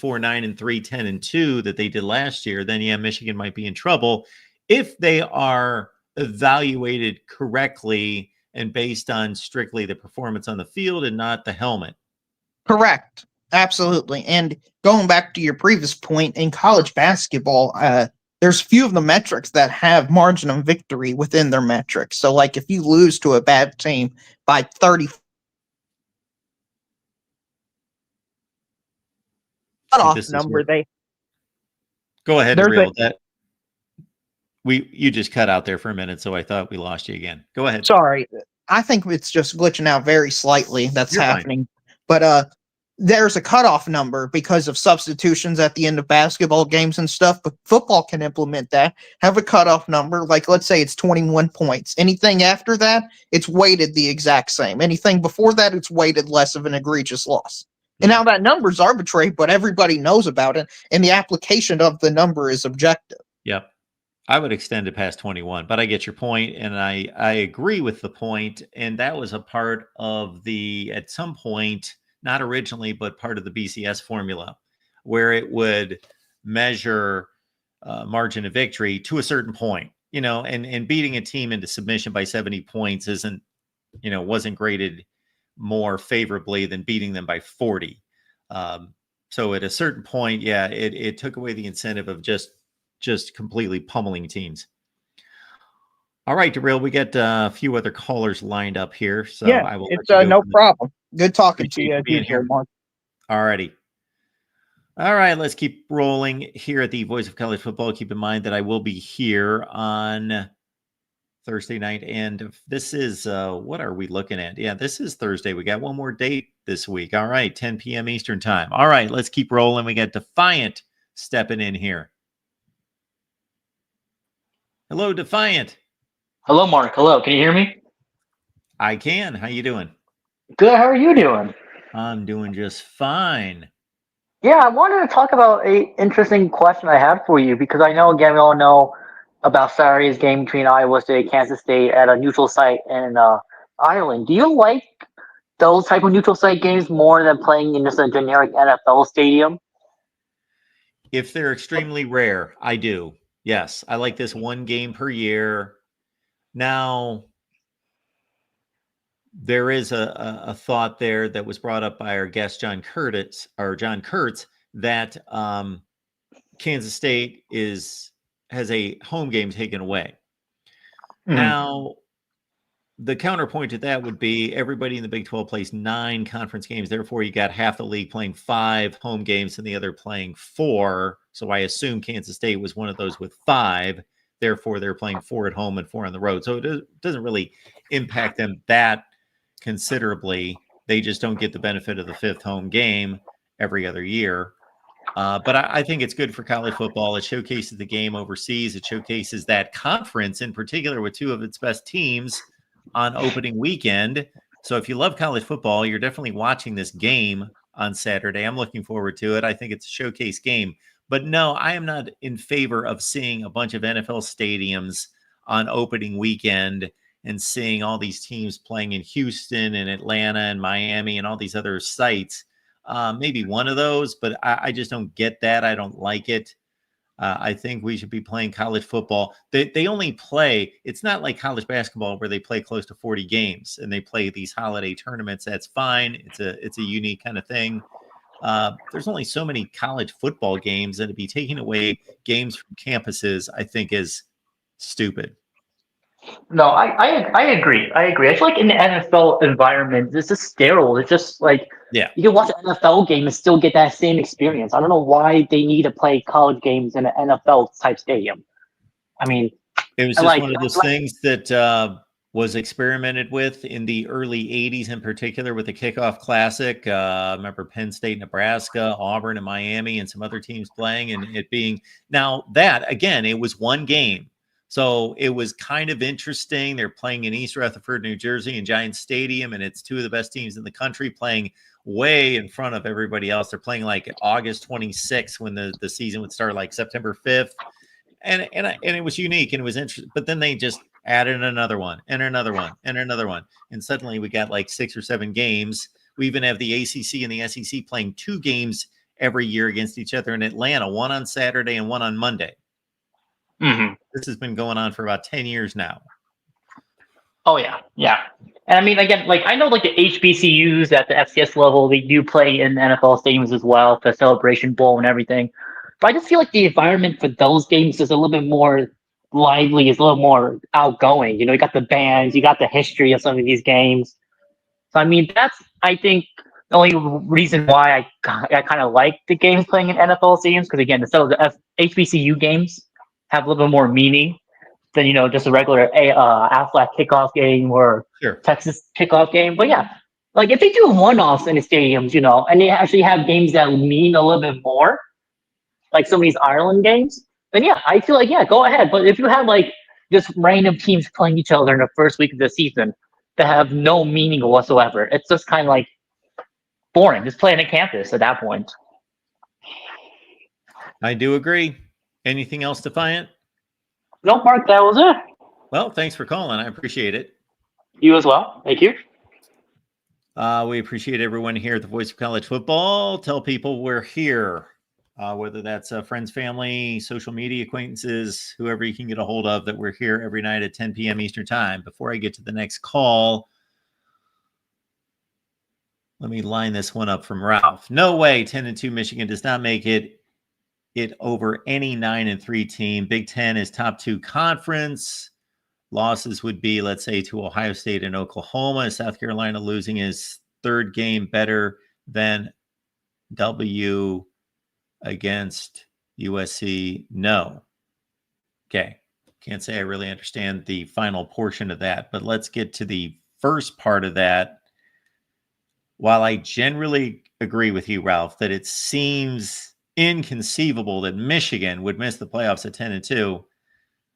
9-3, 10-2 that they did last year, then yeah, Michigan might be in trouble if they are evaluated correctly and based on strictly the performance on the field and not the helmet. Correct. Absolutely. And going back to your previous point, in college basketball, there's few of the metrics that have margin of victory within their metrics. So, like, if you lose to a bad team by 30 cutoff number, they go ahead and reel that. You just cut out there for a minute, so I thought we lost you again. Go ahead. Sorry, I think it's just glitching out very slightly. That's You're happening, but there's a cutoff number because of substitutions at the end of basketball games and stuff. But football can implement that. Have a cutoff number, like let's say it's 21 points. Anything after that, it's weighted the exact same. Anything before that, it's weighted less of an egregious loss. And now that number's arbitrary, but everybody knows about it, and the application of the number is objective. Yep. I would extend it past 21, but I get your point, and I agree with the point. And that was a part of at some point, not originally, but part of the BCS formula, where it would measure margin of victory to a certain point, and beating a team into submission by 70 points wasn't graded more favorably than beating them by 40. So at a certain point, yeah, it took away the incentive of just completely pummeling teams. All right, Darrell, we got a few other callers lined up here. So yeah, I will. It's no problem. Good talking to you being here, Mark. All righty. All right, let's keep rolling here at the Voice of College Football. Keep in mind that I will be here on Thursday night, and this is what are we looking at? Yeah, this is Thursday. We got one more date this week. All right, 10 p.m. Eastern time. All right, let's keep rolling. We got Defiant stepping in here. Hello, Defiant. Hello, Mark. Hello. Can you hear me? I can. How you doing? Good. How are you doing? I'm doing just fine. Yeah, I wanted to talk about a interesting question I have for you because I know, again, we all know about Saturday's game between Iowa State, Kansas State at a neutral site in Ireland. Do you like those type of neutral site games more than playing in just a generic NFL stadium? If they're extremely rare, I do. Yes, I like this one game per year. Now, there is a thought there that was brought up by our guest John Kurtz, that Kansas State has a home game taken away. Mm-hmm. Now, the counterpoint to that would be everybody in the Big 12 plays 9 conference games. Therefore, you got half the league playing 5 home games and the other playing 4. So I assume Kansas State was one of those with 5. Therefore, they're playing 4 at home and 4 on the road. So it doesn't really impact them that considerably. They just don't get the benefit of the 5th home game every other year. But I think it's good for college football. It showcases the game overseas. It showcases that conference in particular with 2 of its best teams on opening weekend. So if you love college football, you're definitely watching this game on Saturday. I'm looking forward to it. I think it's a showcase game. But no, I am not in favor of seeing a bunch of NFL stadiums on opening weekend and seeing all these teams playing in Houston and Atlanta and Miami and all these other sites. Maybe one of those, but I just don't get that. I don't like it. I think we should be playing college football. They only play, it's not like college basketball where they play close to 40 games and they play these holiday tournaments. That's fine. It's a unique kind of thing. There's only so many college football games, and to be taking away games from campuses, I think is stupid. No, I agree. I agree. I feel like in the NFL environment, it's just sterile. It's just like Yeah. you can watch an NFL game and still get that same experience. I don't know why they need to play college games in an NFL type stadium. I mean, It was I just like, one of those like things that was experimented with in the early 80s, in particular with the Kickoff Classic. I remember Penn State, Nebraska, Auburn, and Miami, and some other teams playing, and it being now that again, it was one game. So it was kind of interesting. They're playing in East Rutherford, New Jersey, in Giant Stadium, and it's two of the best teams in the country playing way in front of everybody else. They're playing like August 26th when the season would start, like September 5th. And it was unique and it was interesting. But then they just added another one and another one and another one, and suddenly we got like 6 or 7 games. We even have the ACC and the SEC playing 2 games every year against each other in Atlanta, one on Saturday and one on Monday. mhm. This has been going on for about 10 years now. Oh yeah, yeah. And I mean, again, like I know, like the HBCUs at the FCS level, they do play in NFL stadiums as well, the Celebration Bowl and everything. But I just feel like the environment for those games is a little bit more lively, is a little more outgoing. You know, you got the bands, you got the history of some of these games. So I mean, that's I think the only reason why I kind of like the games playing in NFL stadiums because again, the HBCU games have a little bit more meaning than just a regular Aflac kickoff game or Sure. Texas kickoff game. But yeah, like if they do one-offs in the stadiums, and they actually have games that mean a little bit more, like some of these Ireland games, then yeah, I feel like yeah, go ahead. But if you have like just random teams playing each other in the first week of the season that have no meaning whatsoever, it's just kind of like boring. Just playing at campus at that point. I do agree. Anything else, Defiant? No, Mark, that was it. Well, thanks for calling. I appreciate it. You as well. Thank you. We appreciate everyone here at the Voice of College Football. Tell people we're here, whether that's friends, family, social media acquaintances, whoever you can get a hold of, that we're here every night at 10 p.m. Eastern Time. Before I get to the next call, let me line this one up from Ralph. No way 10-2 Michigan does not make it over any 9-3 team. Big Ten is top 2 conference. Losses would be, let's say, to Ohio State and Oklahoma. South Carolina losing his 3rd game better than W against USC. No. Okay. Can't say I really understand the final portion of that, but let's get to the first part of that. While I generally agree with you, Ralph, that it seems inconceivable that Michigan would miss the playoffs at 10-2,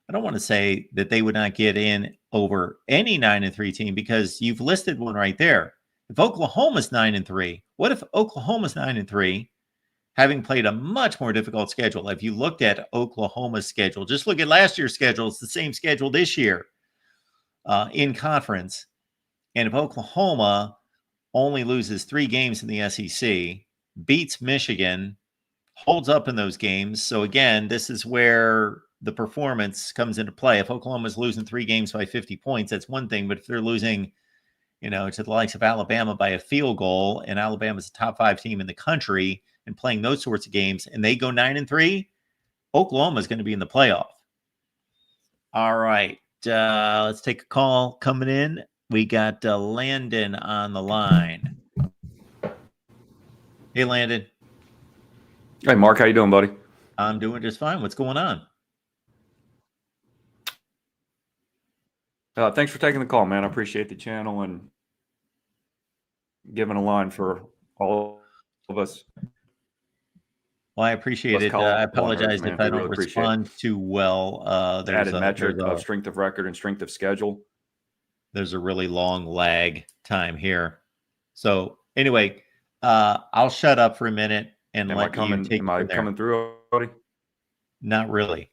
I don't want to say that they would not get in over any 9-3 team because you've listed one right there. If Oklahoma's 9-3, what if Oklahoma's 9-3, having played a much more difficult schedule? If you looked at Oklahoma's schedule, just look at last year's schedule. It's the same schedule this year in conference. And if Oklahoma only loses 3 games in the SEC, beats Michigan, holds up in those games. So again, this is where the performance comes into play. If Oklahoma's losing 3 games by 50 points, that's one thing. But if they're losing, to the likes of Alabama by a field goal, and Alabama's a top 5 team in the country and playing those sorts of games, and they go 9-3, Oklahoma's going to be in the playoff. All right. Let's take a call coming in. We got Landon on the line. Hey, Landon. Hey, Mark. How you doing, buddy? I'm doing just fine. What's going on? Thanks for taking the call, man. I appreciate the channel and giving a line for all of us. Well, I appreciate it. I apologize if I don't respond too well. There's added metric of strength of record and strength of schedule. There's a really long lag time here. So anyway, I'll shut up for a minute and let you take it from there. Am I coming through, buddy? Not really.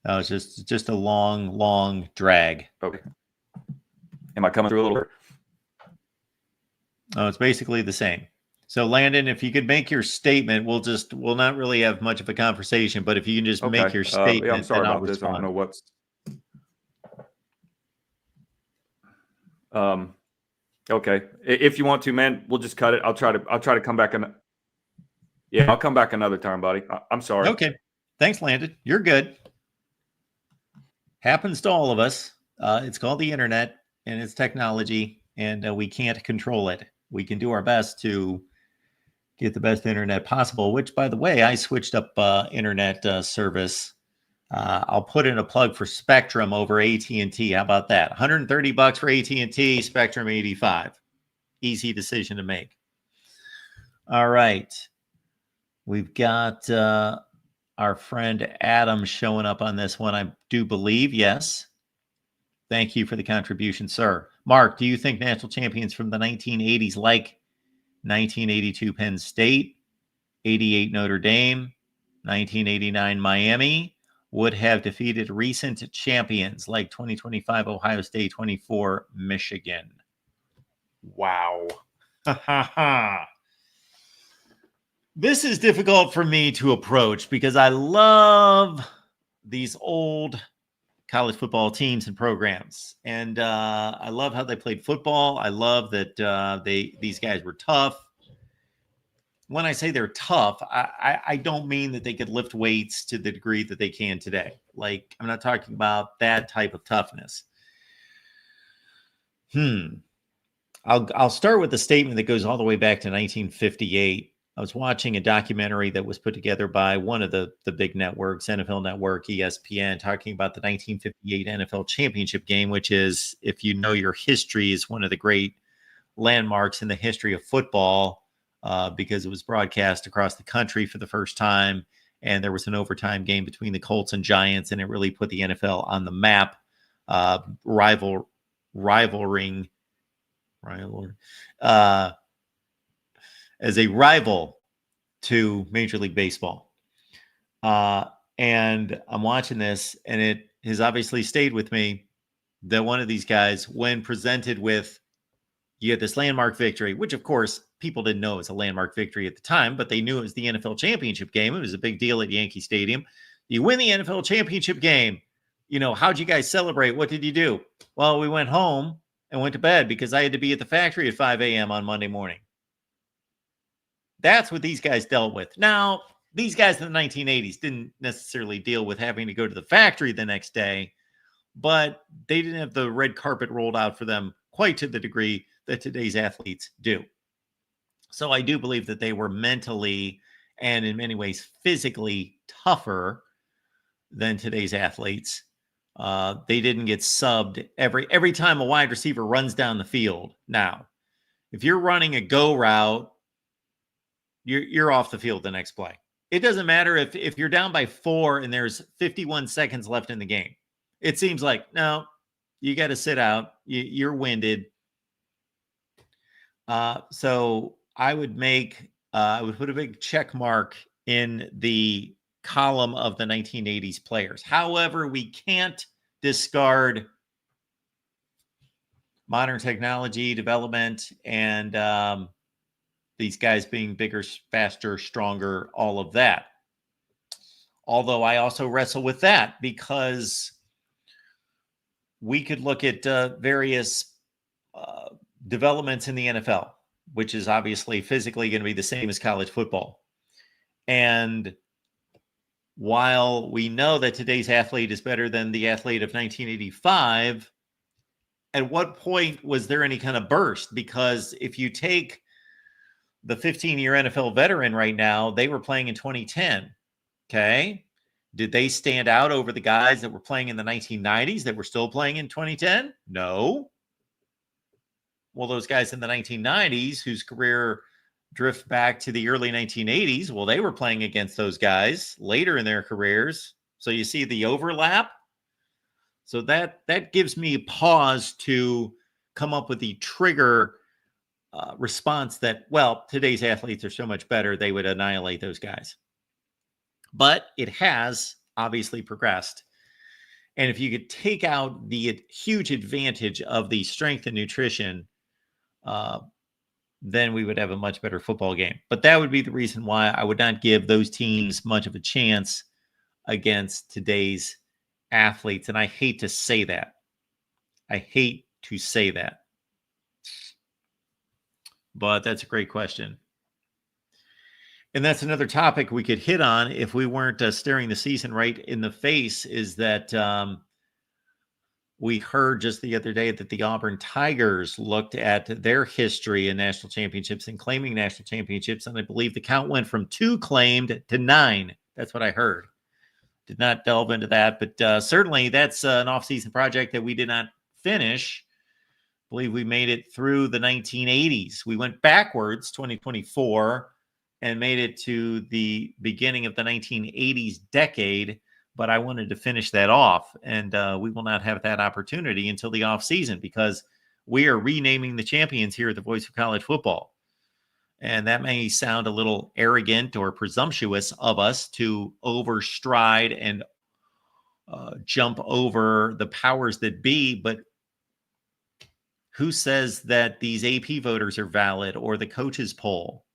It's just a long drag. Okay. Am I coming through a little bit? Oh, it's basically the same. So Landon, if you could make your statement, we'll not really have much of a conversation, but if you can just make your statement, yeah, I'm sorry then about this. I don't know what's okay. If you want to, man, we'll just cut it. I'll try to come back I'll come back another time, buddy. I'm sorry. Okay. Thanks, Landon. You're good. Happens to all of us. It's called the internet, and it's technology, and we can't control it. We can do our best to get the best internet possible, which, by the way, I switched up internet service. I'll put in a plug for Spectrum over AT&T. How about that? $130 for AT&T, Spectrum 85. Easy decision to make. All right. We've got our friend Adam showing up on this one, I do believe. Yes. Thank you for the contribution, sir. Mark, do you think national champions from the 1980s, like 1982 Penn State, 88 Notre Dame, 1989 Miami, would have defeated recent champions like 2025 Ohio State, 24 Michigan? Wow. This is difficult for me to approach because I love these old college football teams and programs, and I love how they played football. I love that these guys were tough. When I say they're tough, I don't mean that they could lift weights to the degree that they can today. Like, I'm not talking about that type of toughness. I'll start with a statement that goes all the way back to 1958. I was watching a documentary that was put together by one of the big networks, NFL Network, ESPN, talking about the 1958 NFL championship game, which is, if you know your history, is one of the great landmarks in the history of football because it was broadcast across the country for the first time. And there was an overtime game between the Colts and Giants, and it really put the NFL on the map, rivaling as a rival to Major League Baseball. And I'm watching this, and it has obviously stayed with me that one of these guys, when presented with, you had this landmark victory, which of course people didn't know it was a landmark victory at the time, but they knew it was the NFL championship game. It was a big deal at Yankee Stadium. You win the NFL championship game. You know, how'd you guys celebrate? What did you do? Well, we went home and went to bed because I had to be at the factory at 5 a.m. on Monday morning. That's what these guys dealt with. Now, these guys in the 1980s didn't necessarily deal with having to go to the factory the next day, but they didn't have the red carpet rolled out for them quite to the degree that today's athletes do. So I do believe that they were mentally and in many ways physically tougher than today's athletes. They didn't get subbed every time a wide receiver runs down the field. Now, if you're running a go route, you're off the field the next play. It doesn't matter if you're down by 4 and there's 51 seconds left in the game. It seems like, no, you got to sit out. You're winded. So I would put a big check mark in the column of the 1980s players. However, we can't discard modern technology development and these guys being bigger, faster, stronger, all of that. Although I also wrestle with that because we could look at various developments in the NFL, which is obviously physically going to be the same as college football. And while we know that today's athlete is better than the athlete of 1985, at what point was there any kind of burst? Because if you take the 15-year NFL veteran right now, they were playing in 2010. Okay. Did they stand out over the guys that were playing in the 1990s that were still playing in 2010? No. Well, those guys in the 1990s whose career drift back to the early 1980s, well, they were playing against those guys later in their careers. So you see the overlap. So that gives me pause to come up with the trigger response that, well, today's athletes are so much better, they would annihilate those guys. But it has obviously progressed. And if you could take out the huge advantage of the strength and nutrition, then we would have a much better football game. But that would be the reason why I would not give those teams much of a chance against today's athletes. And I hate to say that. But that's a great question. And that's another topic we could hit on if we weren't staring the season right in the face, is that we heard just the other day that the Auburn Tigers looked at their history in national championships and claiming national championships, and I believe the count went from 2 claimed to 9. That's what I heard. Did not delve into that, but certainly that's an off-season project that we did not finish. I believe we made it through the 1980s. We went backwards, 2024, and made it to the beginning of the 1980s decade, but I wanted to finish that off, and we will not have that opportunity until the off-season because we are renaming the champions here at the Voice of College Football. And that may sound a little arrogant or presumptuous of us to overstride and jump over the powers that be, but who says that these AP voters are valid or the coaches poll?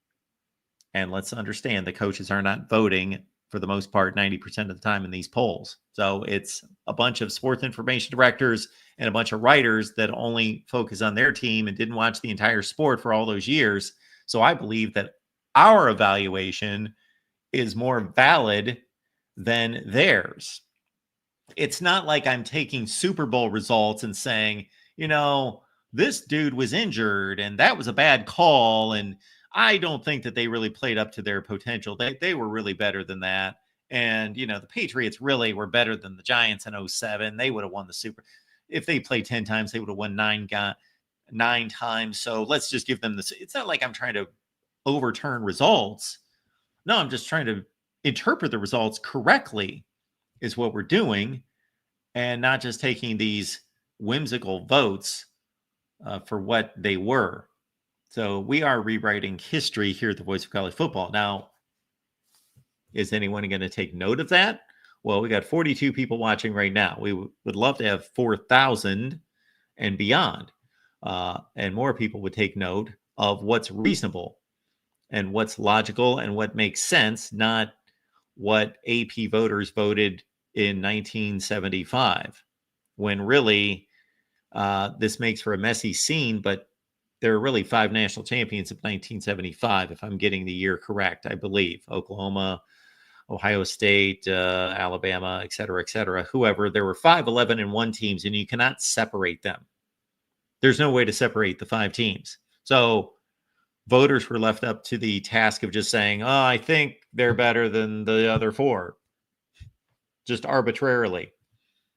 And let's understand the coaches are not voting for the most part 90% of the time in these polls. So it's a bunch of sports information directors and a bunch of writers that only focus on their team and didn't watch the entire sport for all those years. So I believe that our evaluation is more valid than theirs. It's not like I'm taking Super Bowl results and saying, this dude was injured and that was a bad call. And I don't think that they really played up to their potential. They were really better than that. And, the Patriots really were better than the Giants in 2007. They would have won the Super. If they played 10 times, they would have won 9 times. So let's just give them this. It's not like I'm trying to overturn results. No, I'm just trying to interpret the results correctly is what we're doing, and not just taking these whimsical votes for what they were. So we are rewriting history here at the Voice of College Football. Now, is anyone going to take note of that? Well, we got 42 people watching right now. We would love to have 4,000 and beyond. And more people would take note of what's reasonable and what's logical and what makes sense, not what AP voters voted in 1975, when really this makes for a messy scene, but there are really 5 national champions of 1975, if I'm getting the year correct, I believe. Oklahoma, Ohio State, Alabama, et cetera, whoever. There were 5 11-1 teams, and you cannot separate them. There's no way to separate the 5 teams. So voters were left up to the task of just saying, I think they're better than the other 4, just arbitrarily.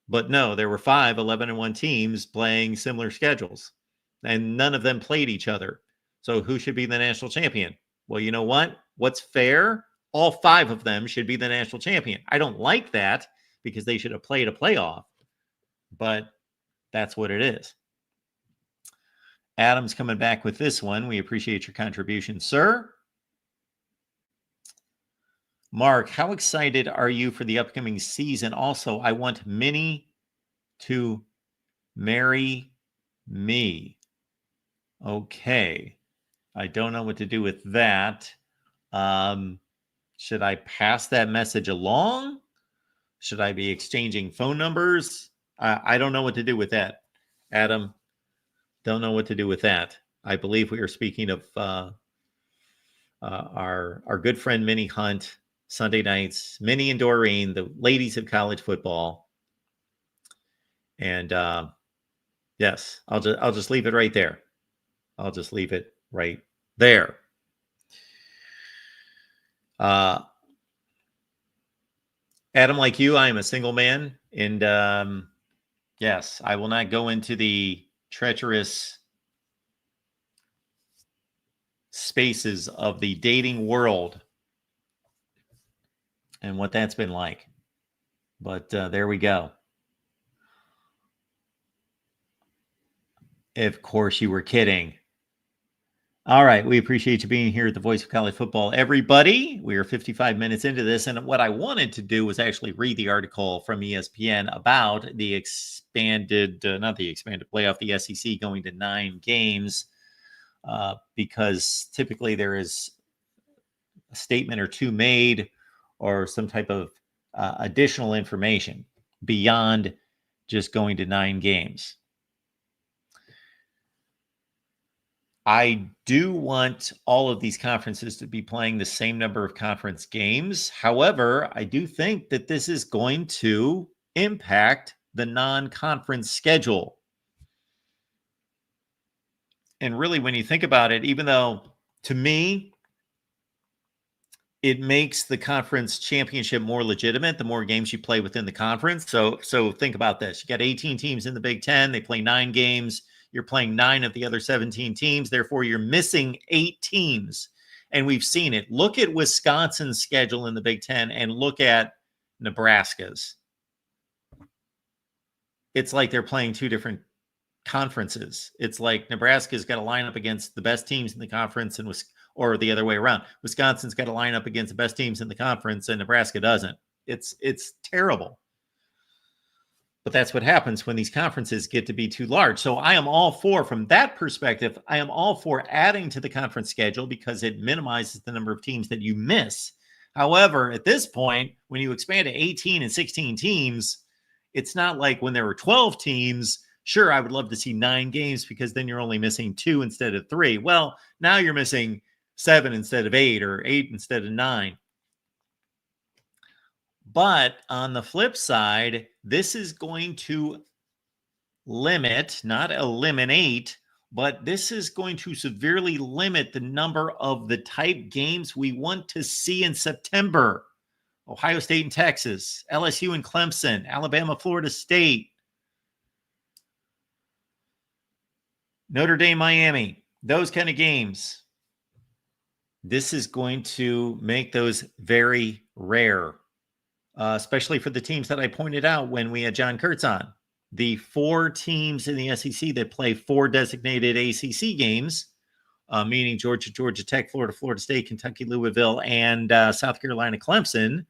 But no, there were 5 11-1 teams playing similar schedules, and none of them played each other. So who should be the national champion? Well, you know what? What's fair? All 5 of them should be the national champion. I don't like that because they should have played a playoff, but that's what it is. Adam's coming back with this one. We appreciate your contribution, sir. Mark, how excited are you for the upcoming season? Also, I want Minnie to marry me. Okay. I don't know what to do with that. Should I pass that message along? Should I be exchanging phone numbers? I don't know what to do with that. Adam, don't know what to do with that. I believe we are speaking of our good friend Minnie Hunt, Sunday nights, Minnie and Doreen, the ladies of college football. And yes, I'll just leave it right there. I'll just leave it right there. Adam, like you, I am a single man, and yes, I will not go into the treacherous spaces of the dating world and what that's been like. But there we go. Of course, you were kidding. All right. We appreciate you being here at the Voice of College Football, everybody. We are 55 minutes into this. And what I wanted to do was actually read the article from ESPN about the not the expanded playoff, the SEC going to 9 games, because typically there is a statement or 2 made or some type of additional information beyond just going to 9 games. I do want all of these conferences to be playing the same number of conference games. However, I do think that this is going to impact the non-conference schedule. And really, when you think about it, even though to me, it makes the conference championship more legitimate the more games you play within the conference. So think about this. You got 18 teams in the Big Ten. They play 9 games. You're playing 9 of the other 17 teams. Therefore, you're missing 8 teams. And we've seen it. Look at Wisconsin's schedule in the Big Ten and look at Nebraska's. It's like they're playing 2 different conferences. It's like Nebraska's got to line up against the best teams in the conference or the other way around. Wisconsin's got to line up against the best teams in the conference and Nebraska doesn't. It's terrible. But that's what happens when these conferences get to be too large. So I am all for, from that perspective, I am all for adding to the conference schedule because it minimizes the number of teams that you miss. However, at this point, when you expand to 18 and 16 teams, it's not like when there were 12 teams. Sure, I would love to see 9 games because then you're only missing 2 instead of 3. Well, now you're missing 7 instead of 8 or 8 instead of 9. But on the flip side, this is going to limit, not eliminate, but this is going to severely limit the number of the type games we want to see in September. Ohio State and Texas, LSU and Clemson, Alabama, Florida State, Notre Dame, Miami, those kind of games. This is going to make those very rare, especially for the teams that I pointed out when we had John Kurtz on. The 4 teams in the SEC that play 4 designated ACC games, meaning Georgia, Georgia Tech, Florida, Florida State, Kentucky, Louisville, and South Carolina, Clemson.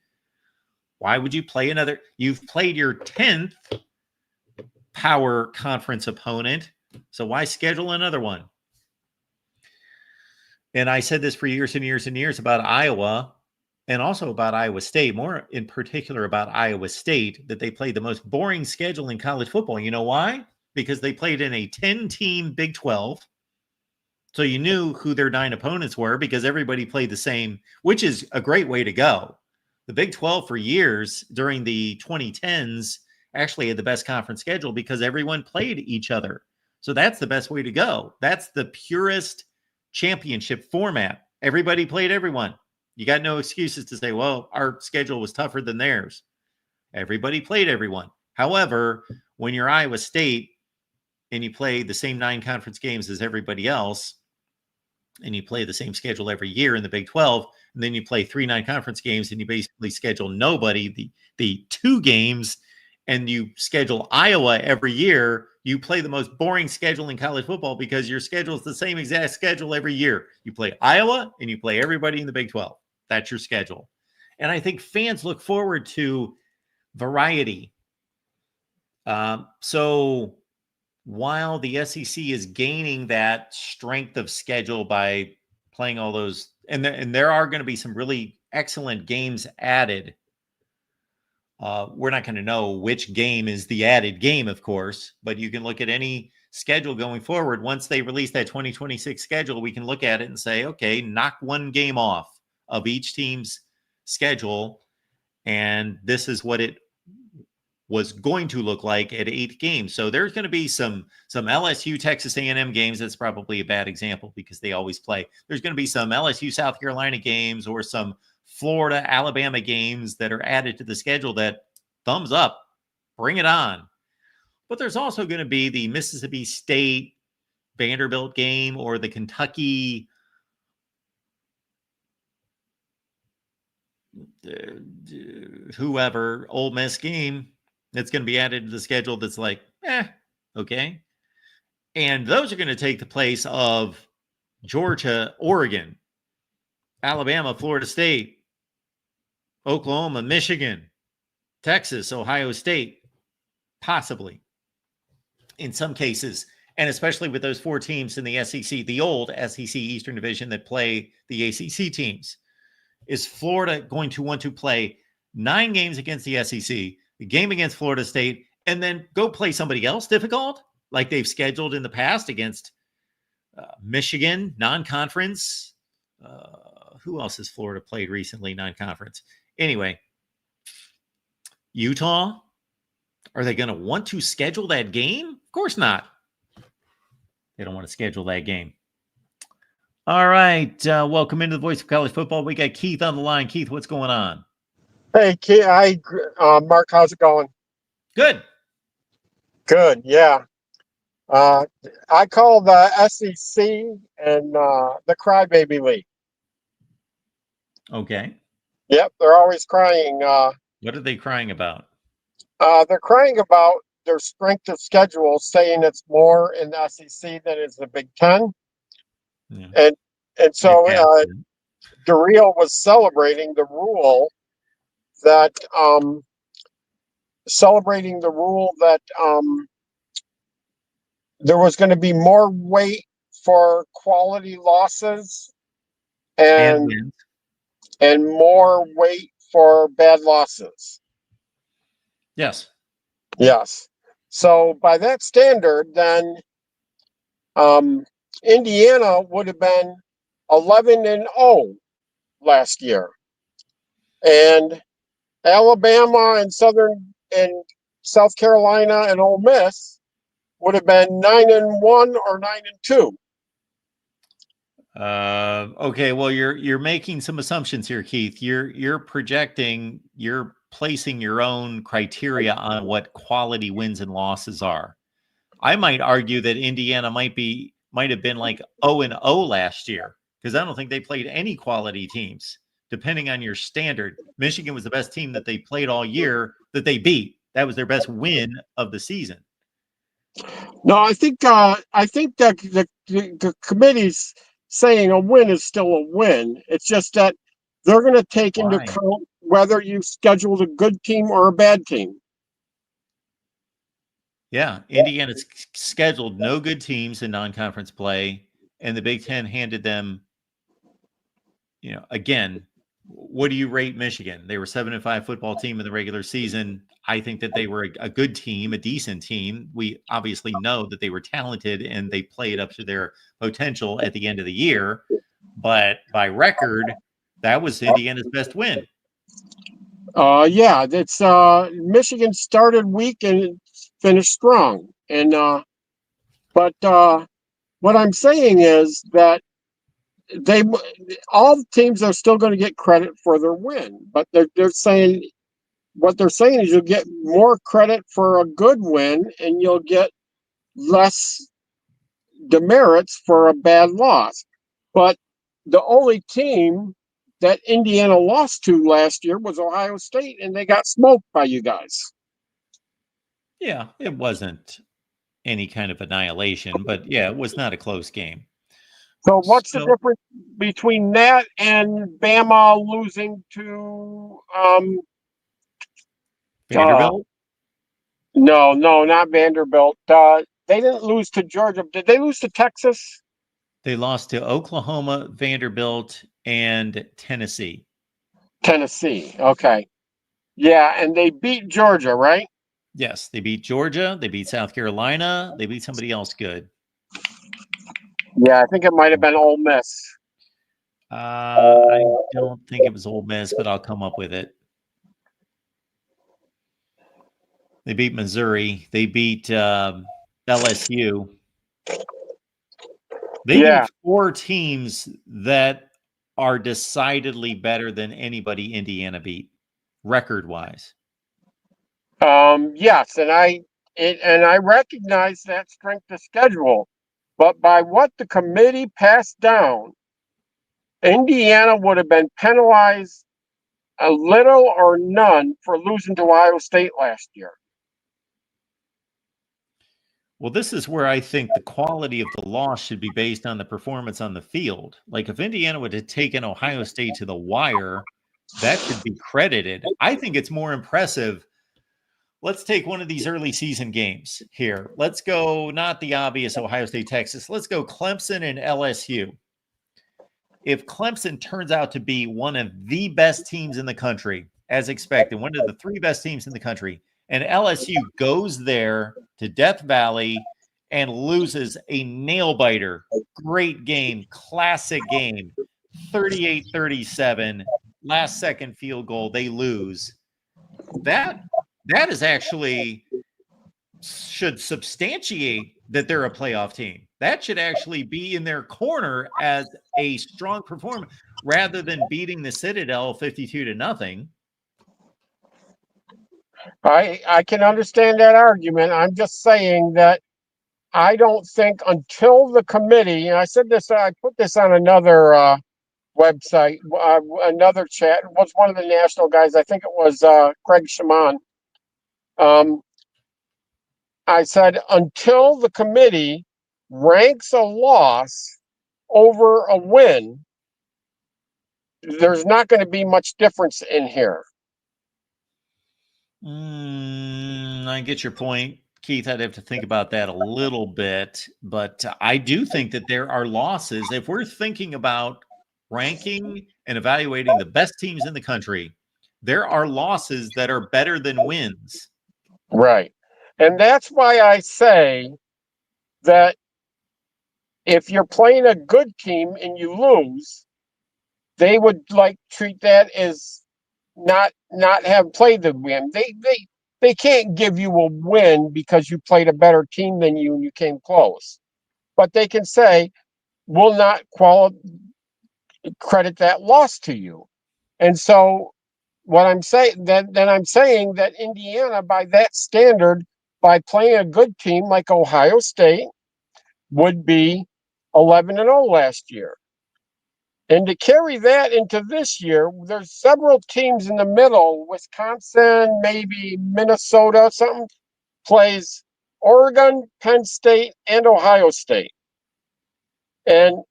Why would you play another? You've played your 10th power conference opponent. So why schedule another one? And I said this for years and years and years about Iowa and also about Iowa State, more in particular about Iowa State, that they played the most boring schedule in college football. You know why? Because they played in a 10-team Big 12. So you knew who their 9 opponents were because everybody played the same, which is a great way to go. The Big 12 for years during the 2010s actually had the best conference schedule because everyone played each other. So that's the best way to go. That's the purest championship format. Everybody played everyone. You got no excuses to say, well, our schedule was tougher than theirs. Everybody played everyone. However, when you're Iowa State and you play the same 9 conference games as everybody else, and you play the same schedule every year in the Big 12, and then you play 3 non-conference games and you basically schedule nobody, the 2 games, and you schedule Iowa every year, you play the most boring schedule in college football because your schedule is the same exact schedule every year. You play Iowa and you play everybody in the Big 12. That's your schedule. And I think fans look forward to variety. So while the SEC is gaining that strength of schedule by playing all those, and there are going to be some really excellent games added. We're not going to know which game is the added game, of course, but you can look at any schedule going forward. Once they release that 2026 schedule, we can look at it and say, okay, knock 1 game off of each team's schedule. And this is what it was going to look like at 8 games. So there's going to be some LSU Texas A&M games. That's probably a bad example because they always play. There's going to be some LSU South Carolina games or some Florida Alabama games that are added to the schedule that thumbs up, bring it on. But there's also going to be the Mississippi State Vanderbilt game or the Kentucky whoever Ole Miss game that's going to be added to the schedule that's like, okay. And those are going to take the place of Georgia, Oregon, Alabama, Florida State, Oklahoma, Michigan, Texas, Ohio State, possibly in some cases. And especially with those 4 teams in the SEC, the old SEC Eastern Division that play the ACC teams. Is Florida going to want to play 9 games against the SEC, a game against Florida State, and then go play somebody else difficult like they've scheduled in the past against Michigan, non-conference? Who else has Florida played recently, non-conference? Anyway, Utah. Are they going to want to schedule that game? Of course not. They don't want to schedule that game. All right. Welcome into the Voice of College Football. We got Keith on the line. Keith, what's going on? Hey, Mark, how's it going? Good. Good, yeah. I call the SEC and the Crybaby League. Okay. Yep, they're always crying. What are they crying about? They're crying about their strength of schedule, saying it's more in the SEC than is the Big Ten. Yeah. And so DeRio was celebrating the rule that there was going to be more weight for quality losses and more weight for bad losses. Yes. Yes. So by that standard, then Indiana would have been 11-0 last year, and Alabama and South Carolina and Ole Miss would have been 9-1 or 9-2. Okay, well, you're making some assumptions here, Keith. You're projecting, you're placing your own criteria on what quality wins and losses are. I might argue that Indiana might have been like 0-0 last year, because I don't think they played any quality teams. Depending on your standard, Michigan was the best team that they played all year that they beat. That was their best win of the season. No, I think that the committee's saying a win is still a win. It's just that they're going to take into account whether you scheduled a good team or a bad team. Yeah, Indiana's scheduled no good teams in non-conference play, and the Big Ten handed them, again, what do you rate Michigan? They were 7-5 football team in the regular season. I think that they were a good team, a decent team. We obviously know that they were talented and they played up to their potential at the end of the year. But by record, that was Indiana's best win. Yeah, it's Michigan started weak and finished strong. And but what I'm saying is that all teams are still going to get credit for their win, but they're saying is you'll get more credit for a good win and you'll get less demerits for a bad loss. But the only team that Indiana lost to last year was Ohio State, and they got smoked by you guys. Yeah, it wasn't any kind of annihilation, but yeah, it was not a close game. So what's the difference between that and Bama losing to Vanderbilt? No, not Vanderbilt. They didn't lose to Georgia. Did they lose to Texas? They lost to Oklahoma, Vanderbilt, and Tennessee. Tennessee. Okay. Yeah, and they beat Georgia, right? Yes, they beat Georgia. They beat South Carolina. They beat somebody else good. Yeah, I think it might have been Ole Miss. I don't think it was Ole Miss, but I'll come up with it. They beat Missouri. They beat LSU. They beat 4 teams that are decidedly better than anybody Indiana beat, record-wise. Yes, and I recognize that strength of schedule, but by what the committee passed down, Indiana would have been penalized a little or none for losing to Ohio State last year. Well, this is where I think the quality of the loss should be based on the performance on the field. Like if Indiana would have taken Ohio State to the wire, that should be credited. I think it's more impressive. Let's take one of these early season games here. Let's go, not the obvious Ohio State, Texas. Let's go Clemson and LSU. If Clemson turns out to be one of the best teams in the country, as expected, one of the 3 best teams in the country, and LSU goes there to Death Valley and loses a nail-biter, great game, classic game, 38-37, last-second field goal, they lose. That is actually should substantiate that they're a playoff team. That should actually be in their corner as a strong performance rather than beating the Citadel 52-0. I can understand that argument. I'm just saying that I don't think until the committee, and I said this, I put this on another website, another chat. It was one of the national guys. I think it was Craig Shaman. I said, until the committee ranks a loss over a win, there's not going to be much difference in here. I get your point, Keith. I'd have to think about that a little bit, but I do think that there are losses. If we're thinking about ranking and evaluating the best teams in the country, there are losses that are better than wins. Right. And that's why I say that if you're playing a good team and you lose, they would treat that as not have played the win. They can't give you a win because you played a better team than you and you came close. But they can say, we'll not credit that loss to you. And so what I'm saying, then I'm saying that Indiana, by that standard, by playing a good team like Ohio State, would be 11-0 last year. And to carry that into this year, there's several teams in the middle. Wisconsin, maybe Minnesota, something plays Oregon, Penn State, and Ohio State. And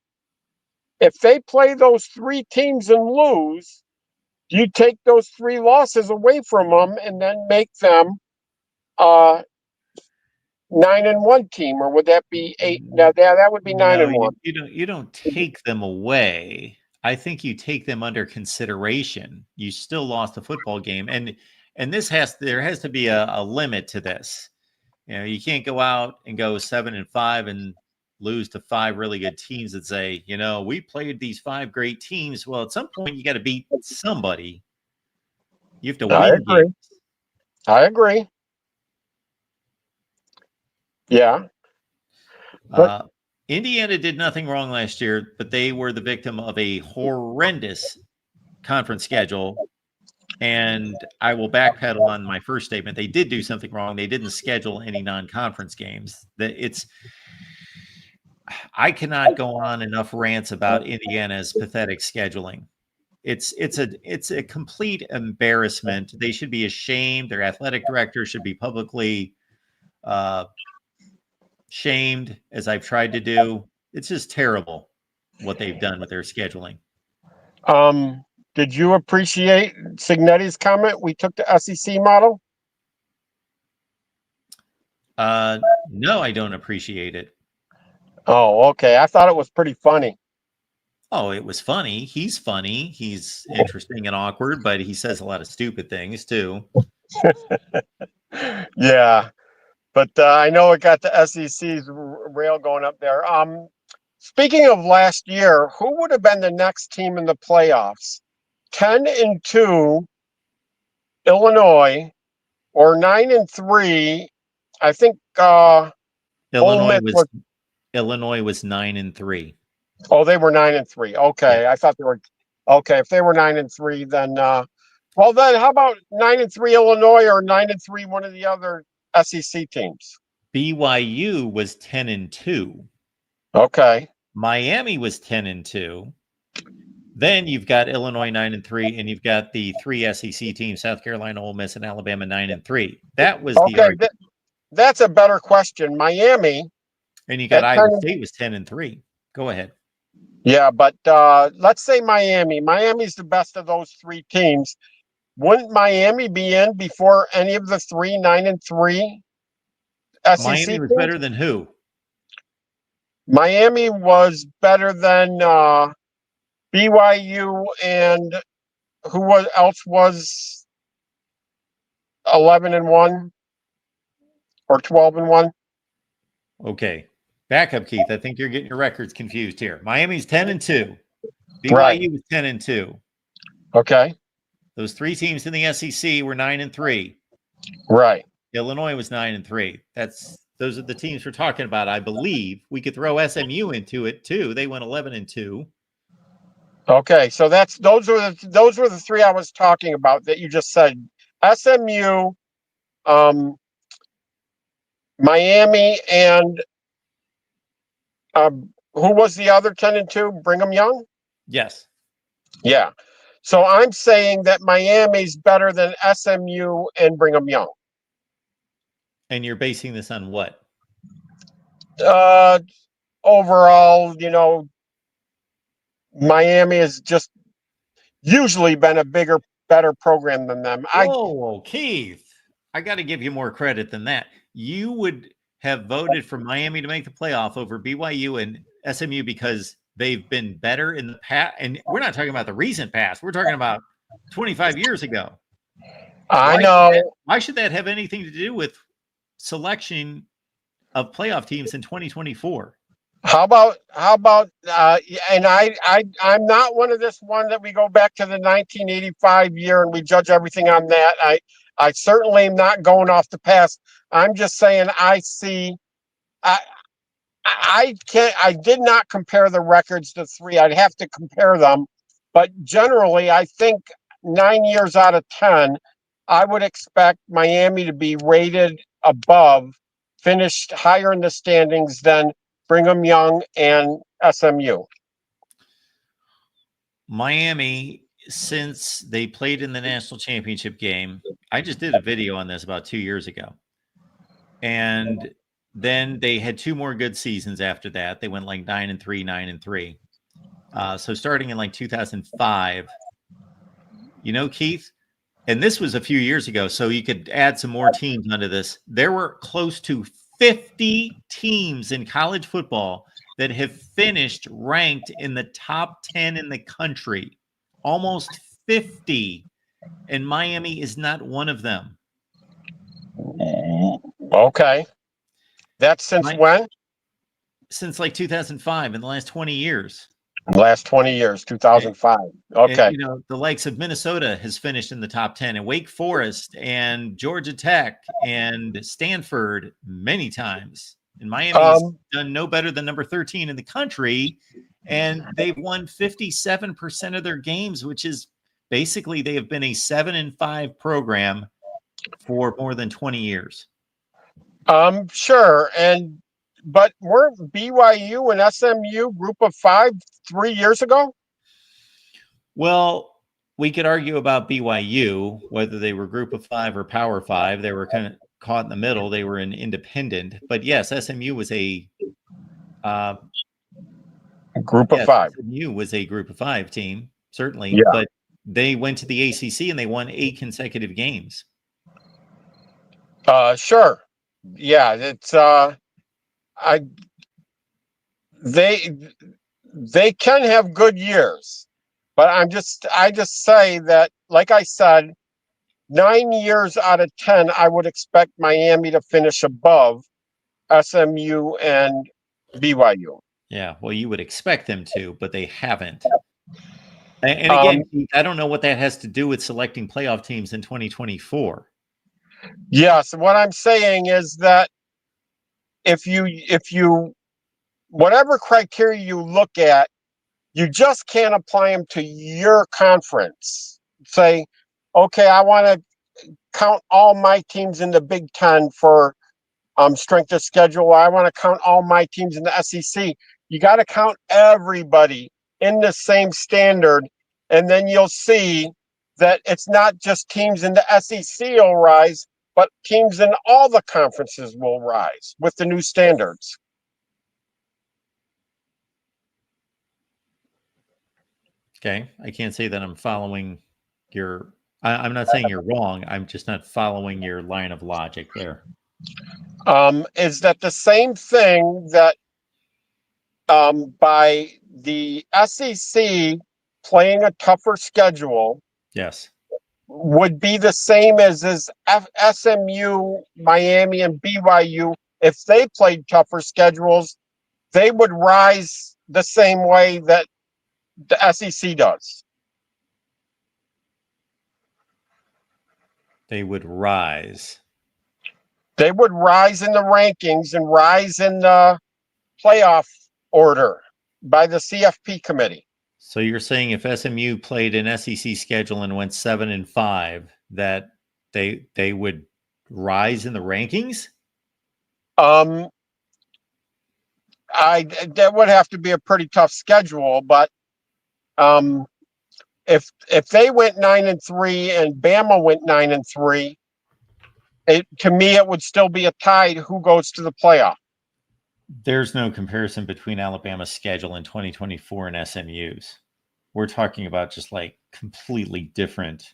if they play those three teams and lose, you take those three losses away from them and then make them 9-1 team, or would that be 8? Now that would be 9-1. You don't take them away. I think you take them under consideration. You still lost a football game, and there has to be a limit to this. You can't go out and go 7-5 and lose to 5 really good teams and say, we played these 5 great teams. Well, at some point you got to beat somebody. You have to win games. I agree. Yeah. But Indiana did nothing wrong last year, but they were the victim of a horrendous conference schedule. And I will backpedal on my first statement. They did do something wrong. They didn't schedule any non-conference games. I cannot go on enough rants about Indiana's pathetic scheduling. It's a complete embarrassment. They should be ashamed. Their athletic director should be publicly shamed, as I've tried to do. It's just terrible what they've done with their scheduling. Did you appreciate Cignetti's comment? We took the SEC model. No, I don't appreciate it. Oh, okay. I thought it was pretty funny. Oh, it was funny. He's funny. He's interesting and awkward, but he says a lot of stupid things too. Yeah, but I know it got the SEC's rail going up there. Speaking of last year, who would have been the next team in the playoffs? 10-2 Illinois, or 9-3. I think Illinois was 9-3. Oh, they were 9-3. Okay, yeah. I thought they were. Okay, if they were 9-3, then well, then how about 9-3 Illinois, or 9-3 one of the other SEC teams? BYU was 10-2. Okay. Miami was 10-2. Then you've got Illinois 9-3, and you've got the 3 SEC teams: South Carolina, Ole Miss, and Alabama 9-3. That was the argument. That's a better question. Miami, and you got Iowa State was 10-3. Go ahead. Yeah, but let's say Miami. Miami's the best of those 3 teams. Wouldn't Miami be in before any of the 3 9-3 SEC Miami was teams? better than who? Miami was better than BYU, and who else was 11-1 or 12-1? Okay. Back up, Keith. I think you're getting your records confused here. Miami's 10-2. BYU Right. was 10-2. Okay. Those 3 teams in the SEC were 9-3. Right. Illinois was 9-3. Those are the teams we're talking about. I believe we could throw SMU into it too. They went 11-2. Okay, so those were the three I was talking about that you just said. SMU, Miami, and who was the other 10-2? Brigham Young? Yes. Yeah. So I'm saying that Miami's better than SMU and Brigham Young. And you're basing this on what? Overall, Miami has just usually been a better program than them. Whoa, Keith. I got to give you more credit than that. You would have voted for Miami to make the playoff over BYU and SMU because they've been better in the past. And we're not talking about the recent past. We're talking about 25 years ago. I know. Why should that have anything to do with selection of playoff teams in 2024? How about and I'm not one of this one that we go back to the 1985 year and we judge everything on that. I certainly am not going off the past. I'm just saying I did not compare the records to three. I'd have to compare them. But generally, I think 9 years out of 10, I would expect Miami to be rated above, finished higher in the standings than Brigham Young and SMU. Miami, since they played in the national championship game, I just did a video on this about 2 years ago. And then they had two more good seasons after that. They went like 9-3, 9-3. So starting in like 2005, Keith, and this was a few years ago, so you could add some more teams onto this. There were close to 50 teams in college football that have finished ranked in the top 10 in the country. Almost 50. And Miami is not one of them. Okay. That's since when? Since like 2005, in the last 20 years. Last 20 years, 2005. Okay. And, the likes of Minnesota has finished in the top 10, and Wake Forest and Georgia Tech and Stanford many times. And Miami's done no better than number 13 in the country, and they've won 57% of their games, which is basically they have been a 7-5 program for more than 20 years. Sure. But weren't BYU and SMU group of 5 3 years ago? Well, we could argue about BYU, whether they were group of 5 or power 5. They were kind of caught in the middle. They were an independent. But yes, SMU was a group of 5. SMU was a group of 5 team, certainly. Yeah. But they went to the ACC and they won 8 consecutive games. Sure. Yeah, it's they can have good years, but I just say that, like I said, 9 years out of 10, I would expect Miami to finish above SMU and BYU. Yeah, well, you would expect them to, but they haven't. And again, Keith, I don't know what that has to do with selecting playoff teams in 2024. Yes, what I'm saying is that if you whatever criteria you look at, you just can't apply them to your conference. Say, okay, I want to count all my teams in the Big Ten for strength of schedule. I want to count all my teams in the SEC. You got to count everybody in the same standard, and then you'll see that it's not just teams in the SEC will rise, but teams in all the conferences will rise with the new standards. Okay, I can't say that I'm following your. I'm not saying you're wrong. I'm just not following your line of logic there. Is that the same thing that by the SEC playing a tougher schedule? Yes. Would be the same as SMU, Miami, and BYU. If they played tougher schedules, they would rise the same way that the SEC does. They would rise. They would rise in the rankings and rise in the playoff order by the CFP committee. So you're saying if SMU played an SEC schedule and went 7-5, that they would rise in the rankings? That would have to be a pretty tough schedule, but if they went 9-3 and Bama went 9-3, to me it would still be a tie who goes to the playoff. There's no comparison between Alabama's schedule in 2024 and SMU's. We're talking about just like completely different.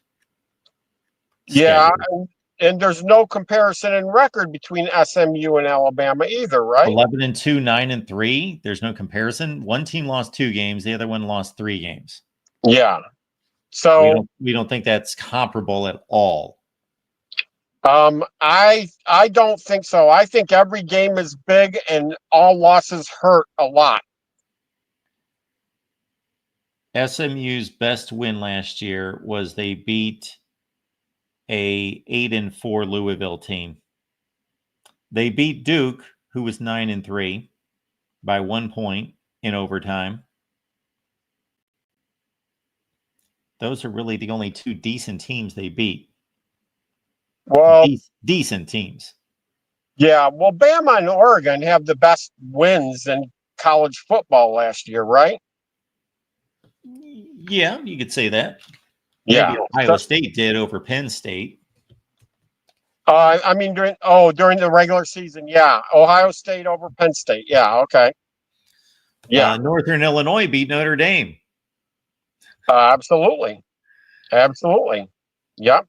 Yeah, schedules. and there's no comparison in record between SMU and Alabama either, right? 11-2, 9-3. There's no comparison. One team lost 2 games, the other one lost 3 games. Yeah. So we don't think that's comparable at all. I don't think so. I think every game is big and all losses hurt a lot. SMU's best win last year was they beat a 8-4 Louisville team. They beat Duke, who was 9-3, by 1 point in overtime. Those are really the only 2 decent teams they beat. Well, decent teams. yeah. Well, Bama and Oregon have the best wins in college football last year, right? Yeah, you could say that. Yeah. Maybe Ohio State did over Penn State. I mean, during the regular season, yeah. Ohio State over Penn State. Yeah, okay. Yeah. Northern Illinois beat Notre Dame. Absolutely. Yep.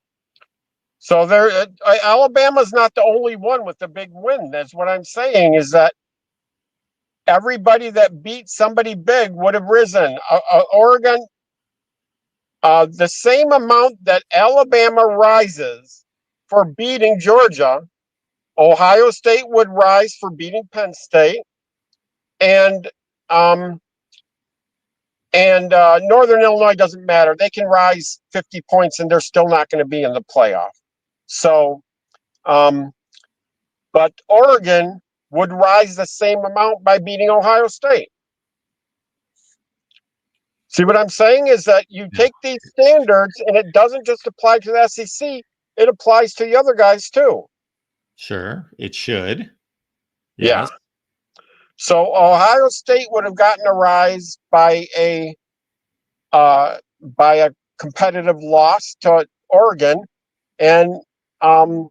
So Alabama's not the only one with the big win. That's what I'm saying, is that everybody that beat somebody big would have risen. Oregon, the same amount that Alabama rises for beating Georgia, Ohio State would rise for beating Penn State, and Northern Illinois doesn't matter. They can rise 50 points and they're still not going to be in the playoff. So, but Oregon would rise the same amount by beating Ohio State. See what I'm saying is that you take these standards and it doesn't just apply to the SEC, it applies to the other guys too. Sure, it should. Yes. Yeah. So Ohio State would have gotten a rise by a competitive loss to Oregon, and Penn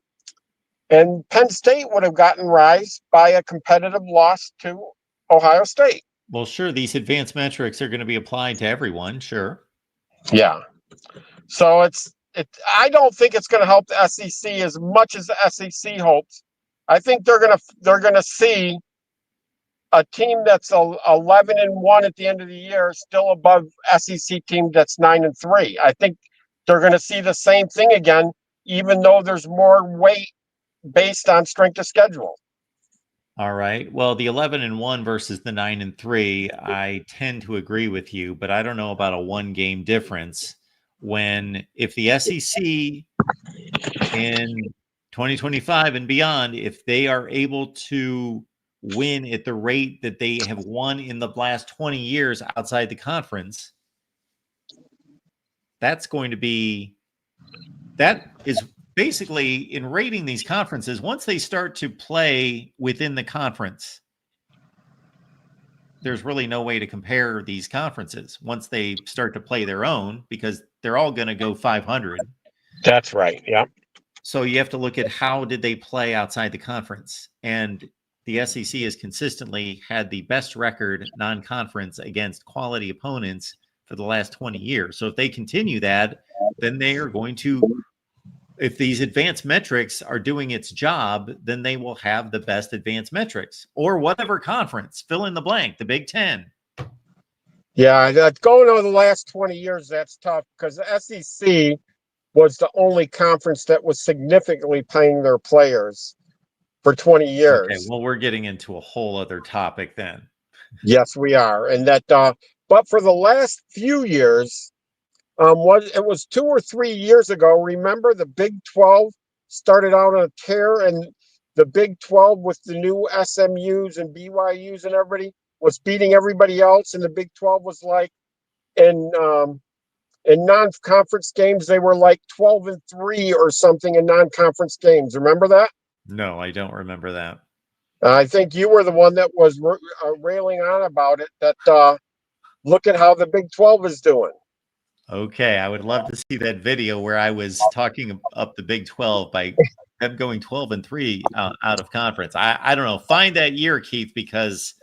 State would have gotten rise by a competitive loss to Ohio State. Well, sure, these advanced metrics are going to be applied to everyone, sure. Yeah. So I don't think it's going to help the SEC as much as the SEC hopes. I think they're going to see a team that's 11-1 at the end of the year still above SEC team that's 9-3. I think they're going to see the same thing again, even though there's more weight based on strength of schedule. All right. Well, the 11-1 versus the 9-3, I tend to agree with you, but I don't know about a 1-game difference. If the SEC in 2025 and beyond, if they are able to win at the rate that they have won in the last 20 years outside the conference, that is basically, in rating these conferences, once they start to play within the conference, there's really no way to compare these conferences once they start to play their own, because they're all going to go 500. That's right. Yeah. So you have to look at how did they play outside the conference. And the SEC has consistently had the best record non-conference against quality opponents for the last 20 years. So if they continue that, then they are going to, if these advanced metrics are doing its job, then they will have the best advanced metrics, or whatever conference, fill in the blank, the Big Ten. Yeah, going over the last 20 years, that's tough, because the SEC was the only conference that was significantly paying their players for 20 years. Okay, well, we're getting into a whole other topic then. Yes, we are. And that, but for the last few years, it was 2 or 3 years ago, remember the Big 12 started out on a tear, and the Big 12 with the new SMUs and BYUs and everybody was beating everybody else, and the Big 12 was like in non-conference games they were like 12-3 or something in non-conference games. Remember that? No, I don't remember that. I think you were the one that was railing on about it. That look at how the Big 12 is doing. Okay, I would love to see that video where I was talking up the Big 12 by them going 12-3 out of conference. I don't know. Find that year, Keith, because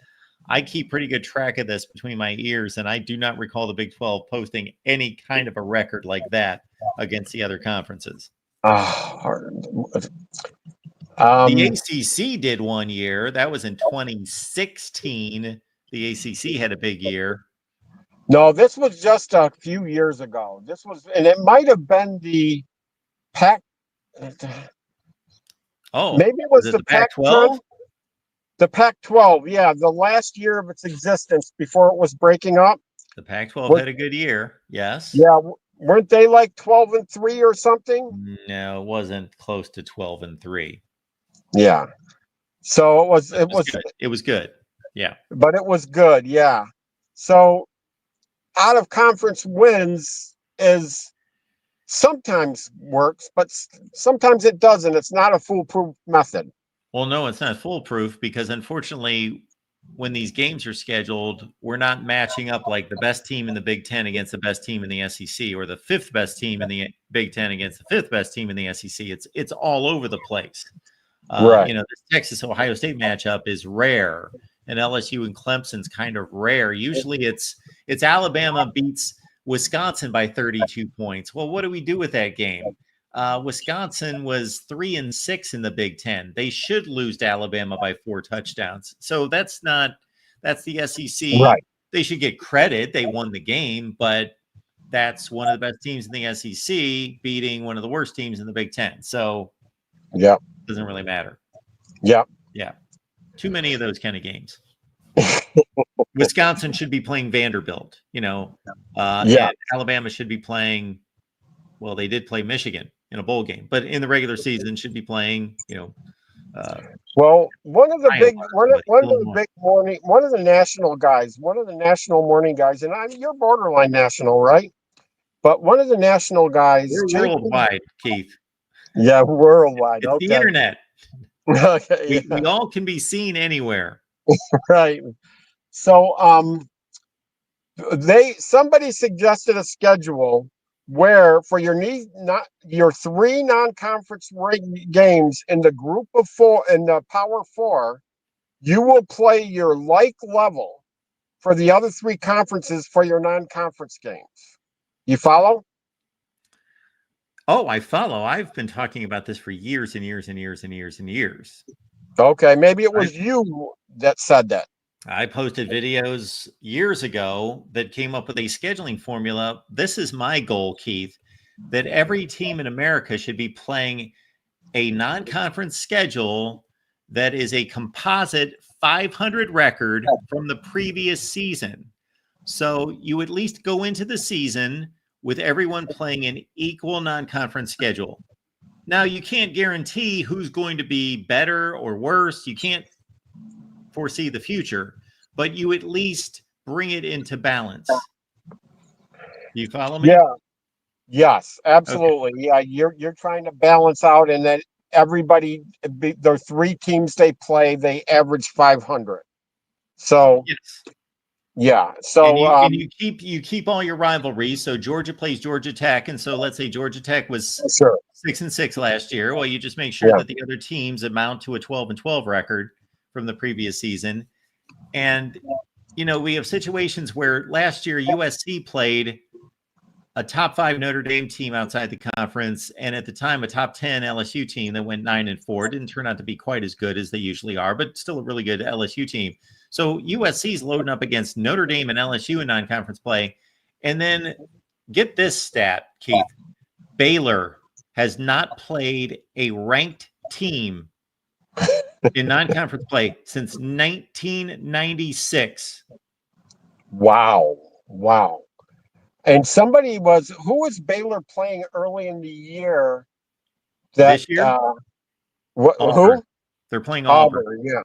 I keep pretty good track of this between my ears, and I do not recall the Big 12 posting any kind of a record like that against the other conferences. The ACC did one year. That was in 2016. The ACC had a big year. No, this was just a few years ago. This was, and it might have been the Pac. Oh, maybe it was the Pac-12. The Pac-12, yeah, the last year of its existence before it was breaking up. The Pac-12 had a good year. Yes. Yeah, weren't they like 12-3 or something? No, it wasn't close to 12-3. Yeah. So it was good. It was good. Yeah. But it was good, yeah. So out of conference wins is sometimes works, but sometimes it doesn't. It's not a foolproof method. Well, no, it's not foolproof because unfortunately, when these games are scheduled, we're not matching up like the best team in the Big Ten against the best team in the SEC, or the fifth best team in the Big Ten against the fifth best team in the SEC. It's all over the place. Right. You know, this Texas-Ohio State matchup is rare, and LSU and Clemson's kind of rare. Usually, it's Alabama beats Wisconsin by 32 points. Well, what do we do with that game? Wisconsin was 3-6 in the Big Ten. They should lose to Alabama by 4 touchdowns. So that's the SEC. Right. They should get credit. They won the game, but that's one of the best teams in the SEC beating one of the worst teams in the Big Ten. So yeah, it doesn't really matter. Yeah. Yeah. Too many of those kind of games. Wisconsin should be playing Vanderbilt, and Alabama should be playing, well, they did play Michigan in a bowl game, but in the regular season should be playing, well, one of the national morning guys, and you're borderline national, right? But one of the national guys, we're worldwide, Keith. Yeah, worldwide. It's the internet. Okay, we all can be seen anywhere. Right. So somebody suggested a schedule where for your 3 non-conference games in the group of 4 in the Power 4, you will play your like level for the other 3 conferences for your non-conference games. You follow? Oh, I follow. I've been talking about this for years and years and years and years and years. Okay, maybe it was you that said that. I posted videos years ago that came up with a scheduling formula. This is my goal, Keith, that every team in America should be playing a non-conference schedule that is a composite 500 record from the previous season. So you at least go into the season with everyone playing an equal non-conference schedule. Now, you can't guarantee who's going to be better or worse. You can't foresee the future, but you at least bring it into balance. You follow me? Yeah. Yes, absolutely. Okay. Yeah, you're trying to balance out, and that everybody, the 3 teams they play, they average 500. So yes. Yeah. So and you keep all your rivalries. So Georgia plays Georgia Tech, and so let's say Georgia Tech was 6-6 last year. Well, you just make sure that the other teams amount to a 12-12 record from the previous season. And we have situations where last year USC played a top 5 Notre Dame team outside the conference, and at the time a top 10 LSU team that went 9-4. It didn't turn out to be quite as good as they usually are, but still a really good LSU team. So USC is loading up against Notre Dame and LSU in non-conference play. And then get this stat, Keith. Baylor has not played a ranked team in non-conference play since 1996. Wow. And who was Baylor playing early in the year? This year? Who? They're playing Auburn. Auburn, yeah.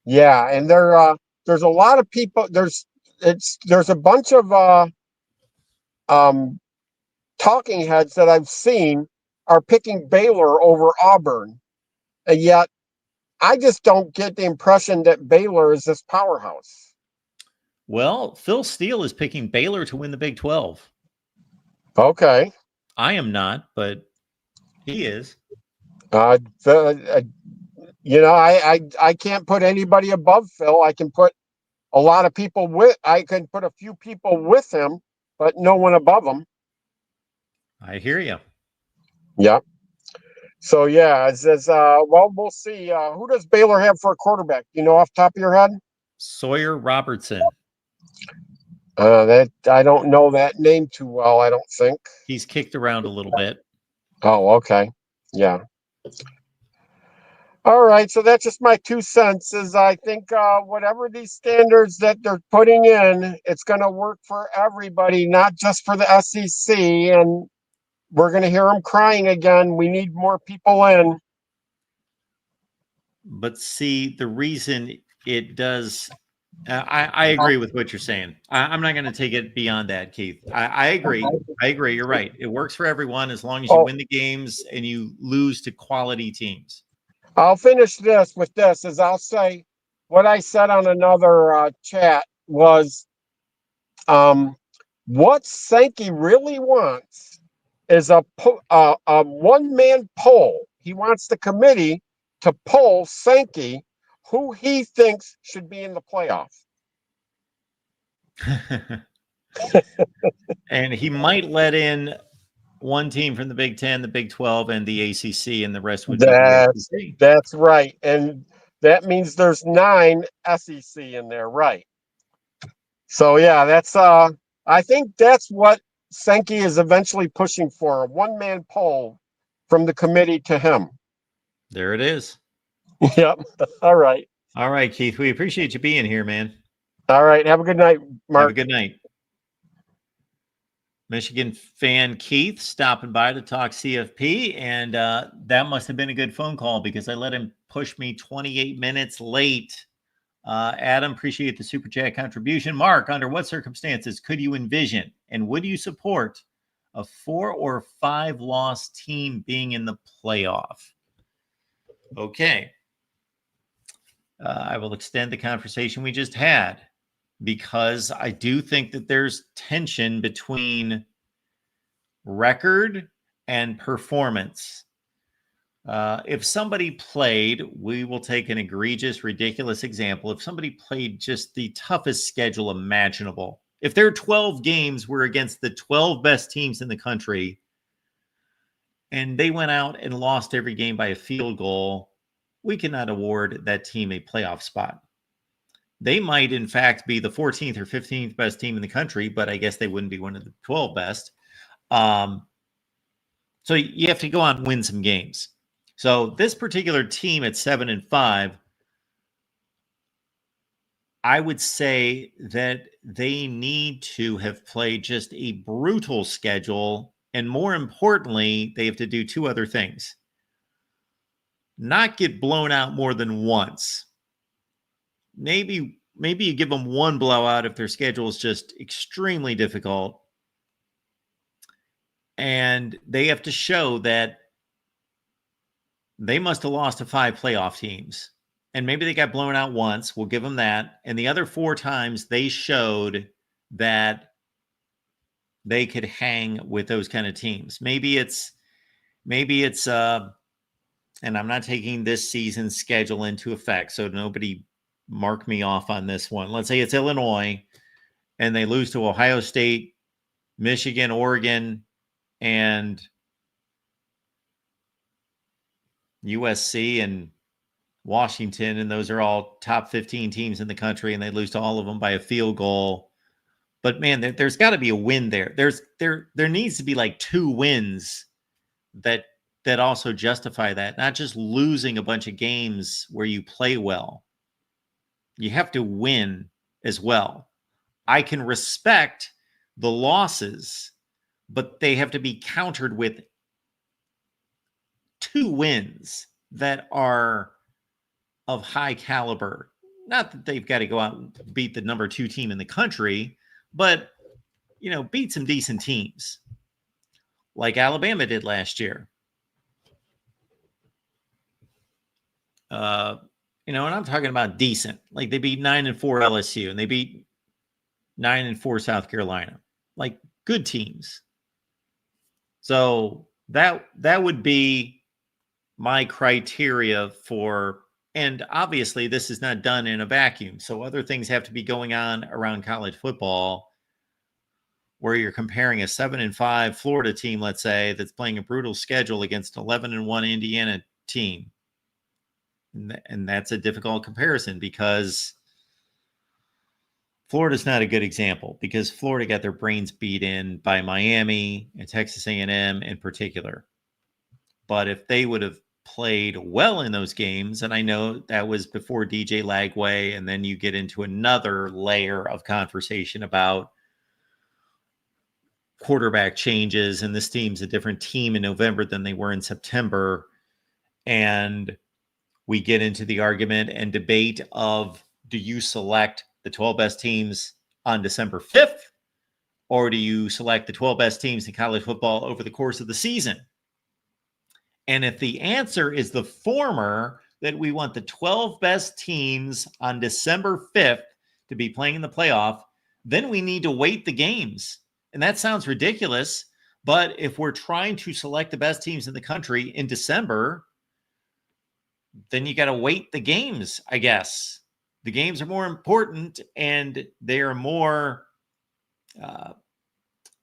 Yeah, and there's a lot of people. There's a bunch of um talking heads that I've seen are picking Baylor over Auburn, and yet I just don't get the impression that Baylor is this powerhouse. Well, Phil Steele is picking Baylor to win the Big 12. Okay, I am not, but he is. you know, I can't put anybody above Phil. I can put a lot of people with. I can put a few people with him, but no one above him. I hear you. Yeah. So yeah, it says, well, we'll see. Who does Baylor have for a quarterback? You know, off the top of your head? Sawyer Robertson. That I don't know that name too well. I don't think. He's kicked around a little bit. Oh, okay. Yeah. All right. So that's just my 2 cents. Is I think whatever these standards that they're putting in, it's going to work for everybody, not just for the SEC. And we're going to hear them crying again. We need more people in. But see, the reason it does, I agree with what you're saying. I'm not going to take it beyond that, Keith. I agree. I agree. You're right. It works for everyone as long as you win the games and you lose to quality teams. I'll finish this with this, as I'll say what I said on another chat was what Sankey really wants is a one-man poll. He wants the committee to poll Sankey who he thinks should be in the playoff. And he might let in one team from the Big 10, the Big 12, and the ACC, and the rest would be the SEC. That's right. And that means there's 9 SEC in there, right? So yeah, that's I think that's what Sankey is eventually pushing for, a one-man poll from the committee to him. There it is. Yep. All right. All right, Keith. We appreciate you being here, man. All right. Have a good night, Mark. Have a good night. Michigan fan Keith stopping by to talk CFP, and that must have been a good phone call because I let him push me 28 minutes late. Adam, appreciate the super chat contribution. Mark, under what circumstances could you envision and would you support a 4 or 5 loss team being in the playoff? Okay. I will extend the conversation we just had, because I do think that there's tension between record and performance. If somebody played, we will take an egregious, ridiculous example. If somebody played just the toughest schedule imaginable, if their 12 games were against the 12 best teams in the country, and they went out and lost every game by a field goal, we cannot award that team a playoff spot. They might, in fact, be the 14th or 15th best team in the country, but I guess they wouldn't be one of the 12 best. So you have to go out and win some games. So this particular team at 7-5, I would say that they need to have played just a brutal schedule. And more importantly, they have to do 2 other things. Not get blown out more than once. Maybe you give them 1 blowout if their schedule is just extremely difficult. And they have to show that they must have lost to 5 playoff teams. And maybe they got blown out once. We'll give them that. And the other 4 times they showed that they could hang with those kind of teams. Maybe it's and I'm not taking this season's schedule into effect, so nobody mark me off on this one. Let's say it's Illinois and they lose to Ohio State, Michigan, Oregon, and USC and Washington, and those are all top 15 teams in the country, and they lose to all of them by a field goal. But man, there's got to be a win there. There needs to be like 2 wins that also justify that, not just losing a bunch of games where you play well. You have to win as well. I can respect the losses, but they have to be countered with 2 wins that are of high caliber. Not that they've got to go out and beat the number 2 team in the country, but, beat some decent teams like Alabama did last year. And I'm talking about decent. Like they beat 9-4 LSU and they beat 9-4 South Carolina. Like good teams. So that would be my criteria for, and obviously this is not done in a vacuum. So other things have to be going on around college football where you're comparing a 7-5 Florida team, let's say, that's playing a brutal schedule against 11-1 Indiana team. And that's a difficult comparison because Florida's not a good example because Florida got their brains beat in by Miami and Texas A&M in particular. But if they would have played well in those games, and I know that was before DJ Lagway, and then you get into another layer of conversation about quarterback changes, and this team's a different team in November than they were in September. And we get into the argument and debate of, do you select the 12 best teams on December 5th, or do you select the 12 best teams in college football over the course of the season? And if the answer is the former, that we want the 12 best teams on December 5th to be playing in the playoff, then we need to weight the games. And that sounds ridiculous, but if we're trying to select the best teams in the country in December, then you got to weight the games, I guess. The games are more important and they are more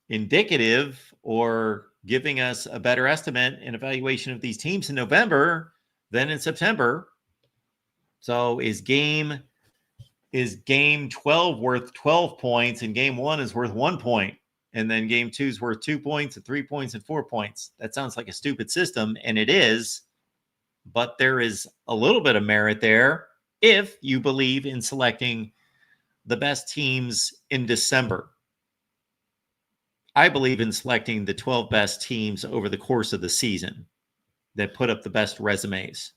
indicative or giving us a better estimate and evaluation of these teams in November than in September. So is game 12 worth 12 points and game 1 is worth 1 point? And then game 2 is worth 2 points and 3 points and 4 points. That sounds like a stupid system, and it is. But there is a little bit of merit there if you believe in selecting the best teams in December. I believe in selecting the 12 best teams over the course of the season that put up the best resumes.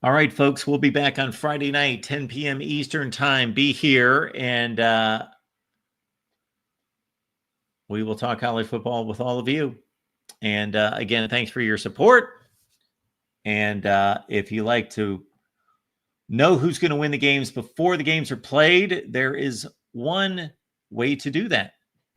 All right, folks, we'll be back on Friday night, 10 p.m. Eastern time. Be here, and we will talk college football with all of you. And again, thanks for your support. And if you like to know who's going to win the games before the games are played, there is one way to do that.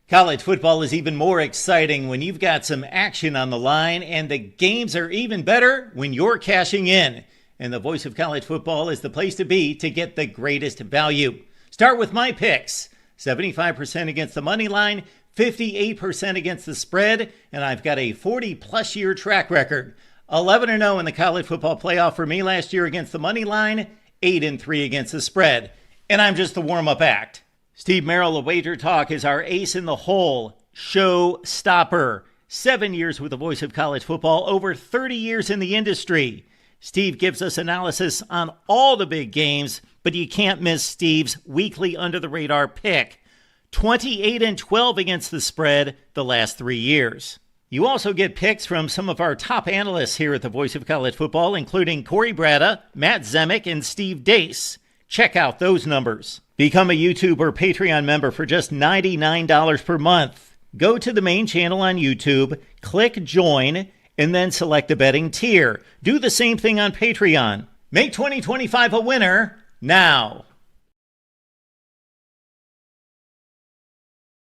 College football is even more exciting when you've got some action on the line, and the games are even better when you're cashing in. And the Voice of College Football is the place to be to get the greatest value. Start with my picks. 75% against the money line, 58% against the spread, and I've got a 40-plus year track record. 11-0 in the college football playoff for me last year against the money line, 8-3 against the spread. And I'm just the warm-up act. Steve Merrill of Wager Talk is our ace in the hole, show stopper. 7 years with the Voice of College Football, over 30 years in the industry. Steve gives us analysis on all the big games, but you can't miss Steve's weekly under-the-radar pick. 28-12 against the spread the last 3 years. You also get picks from some of our top analysts here at the Voice of College Football, including Corey Bratta, Matt Zemek, and Steve Dace. Check out those numbers. Become a YouTube or Patreon member for just $99 per month. Go to the main channel on YouTube, click join, and then select the betting tier. Do the same thing on Patreon. Make 2025 a winner now.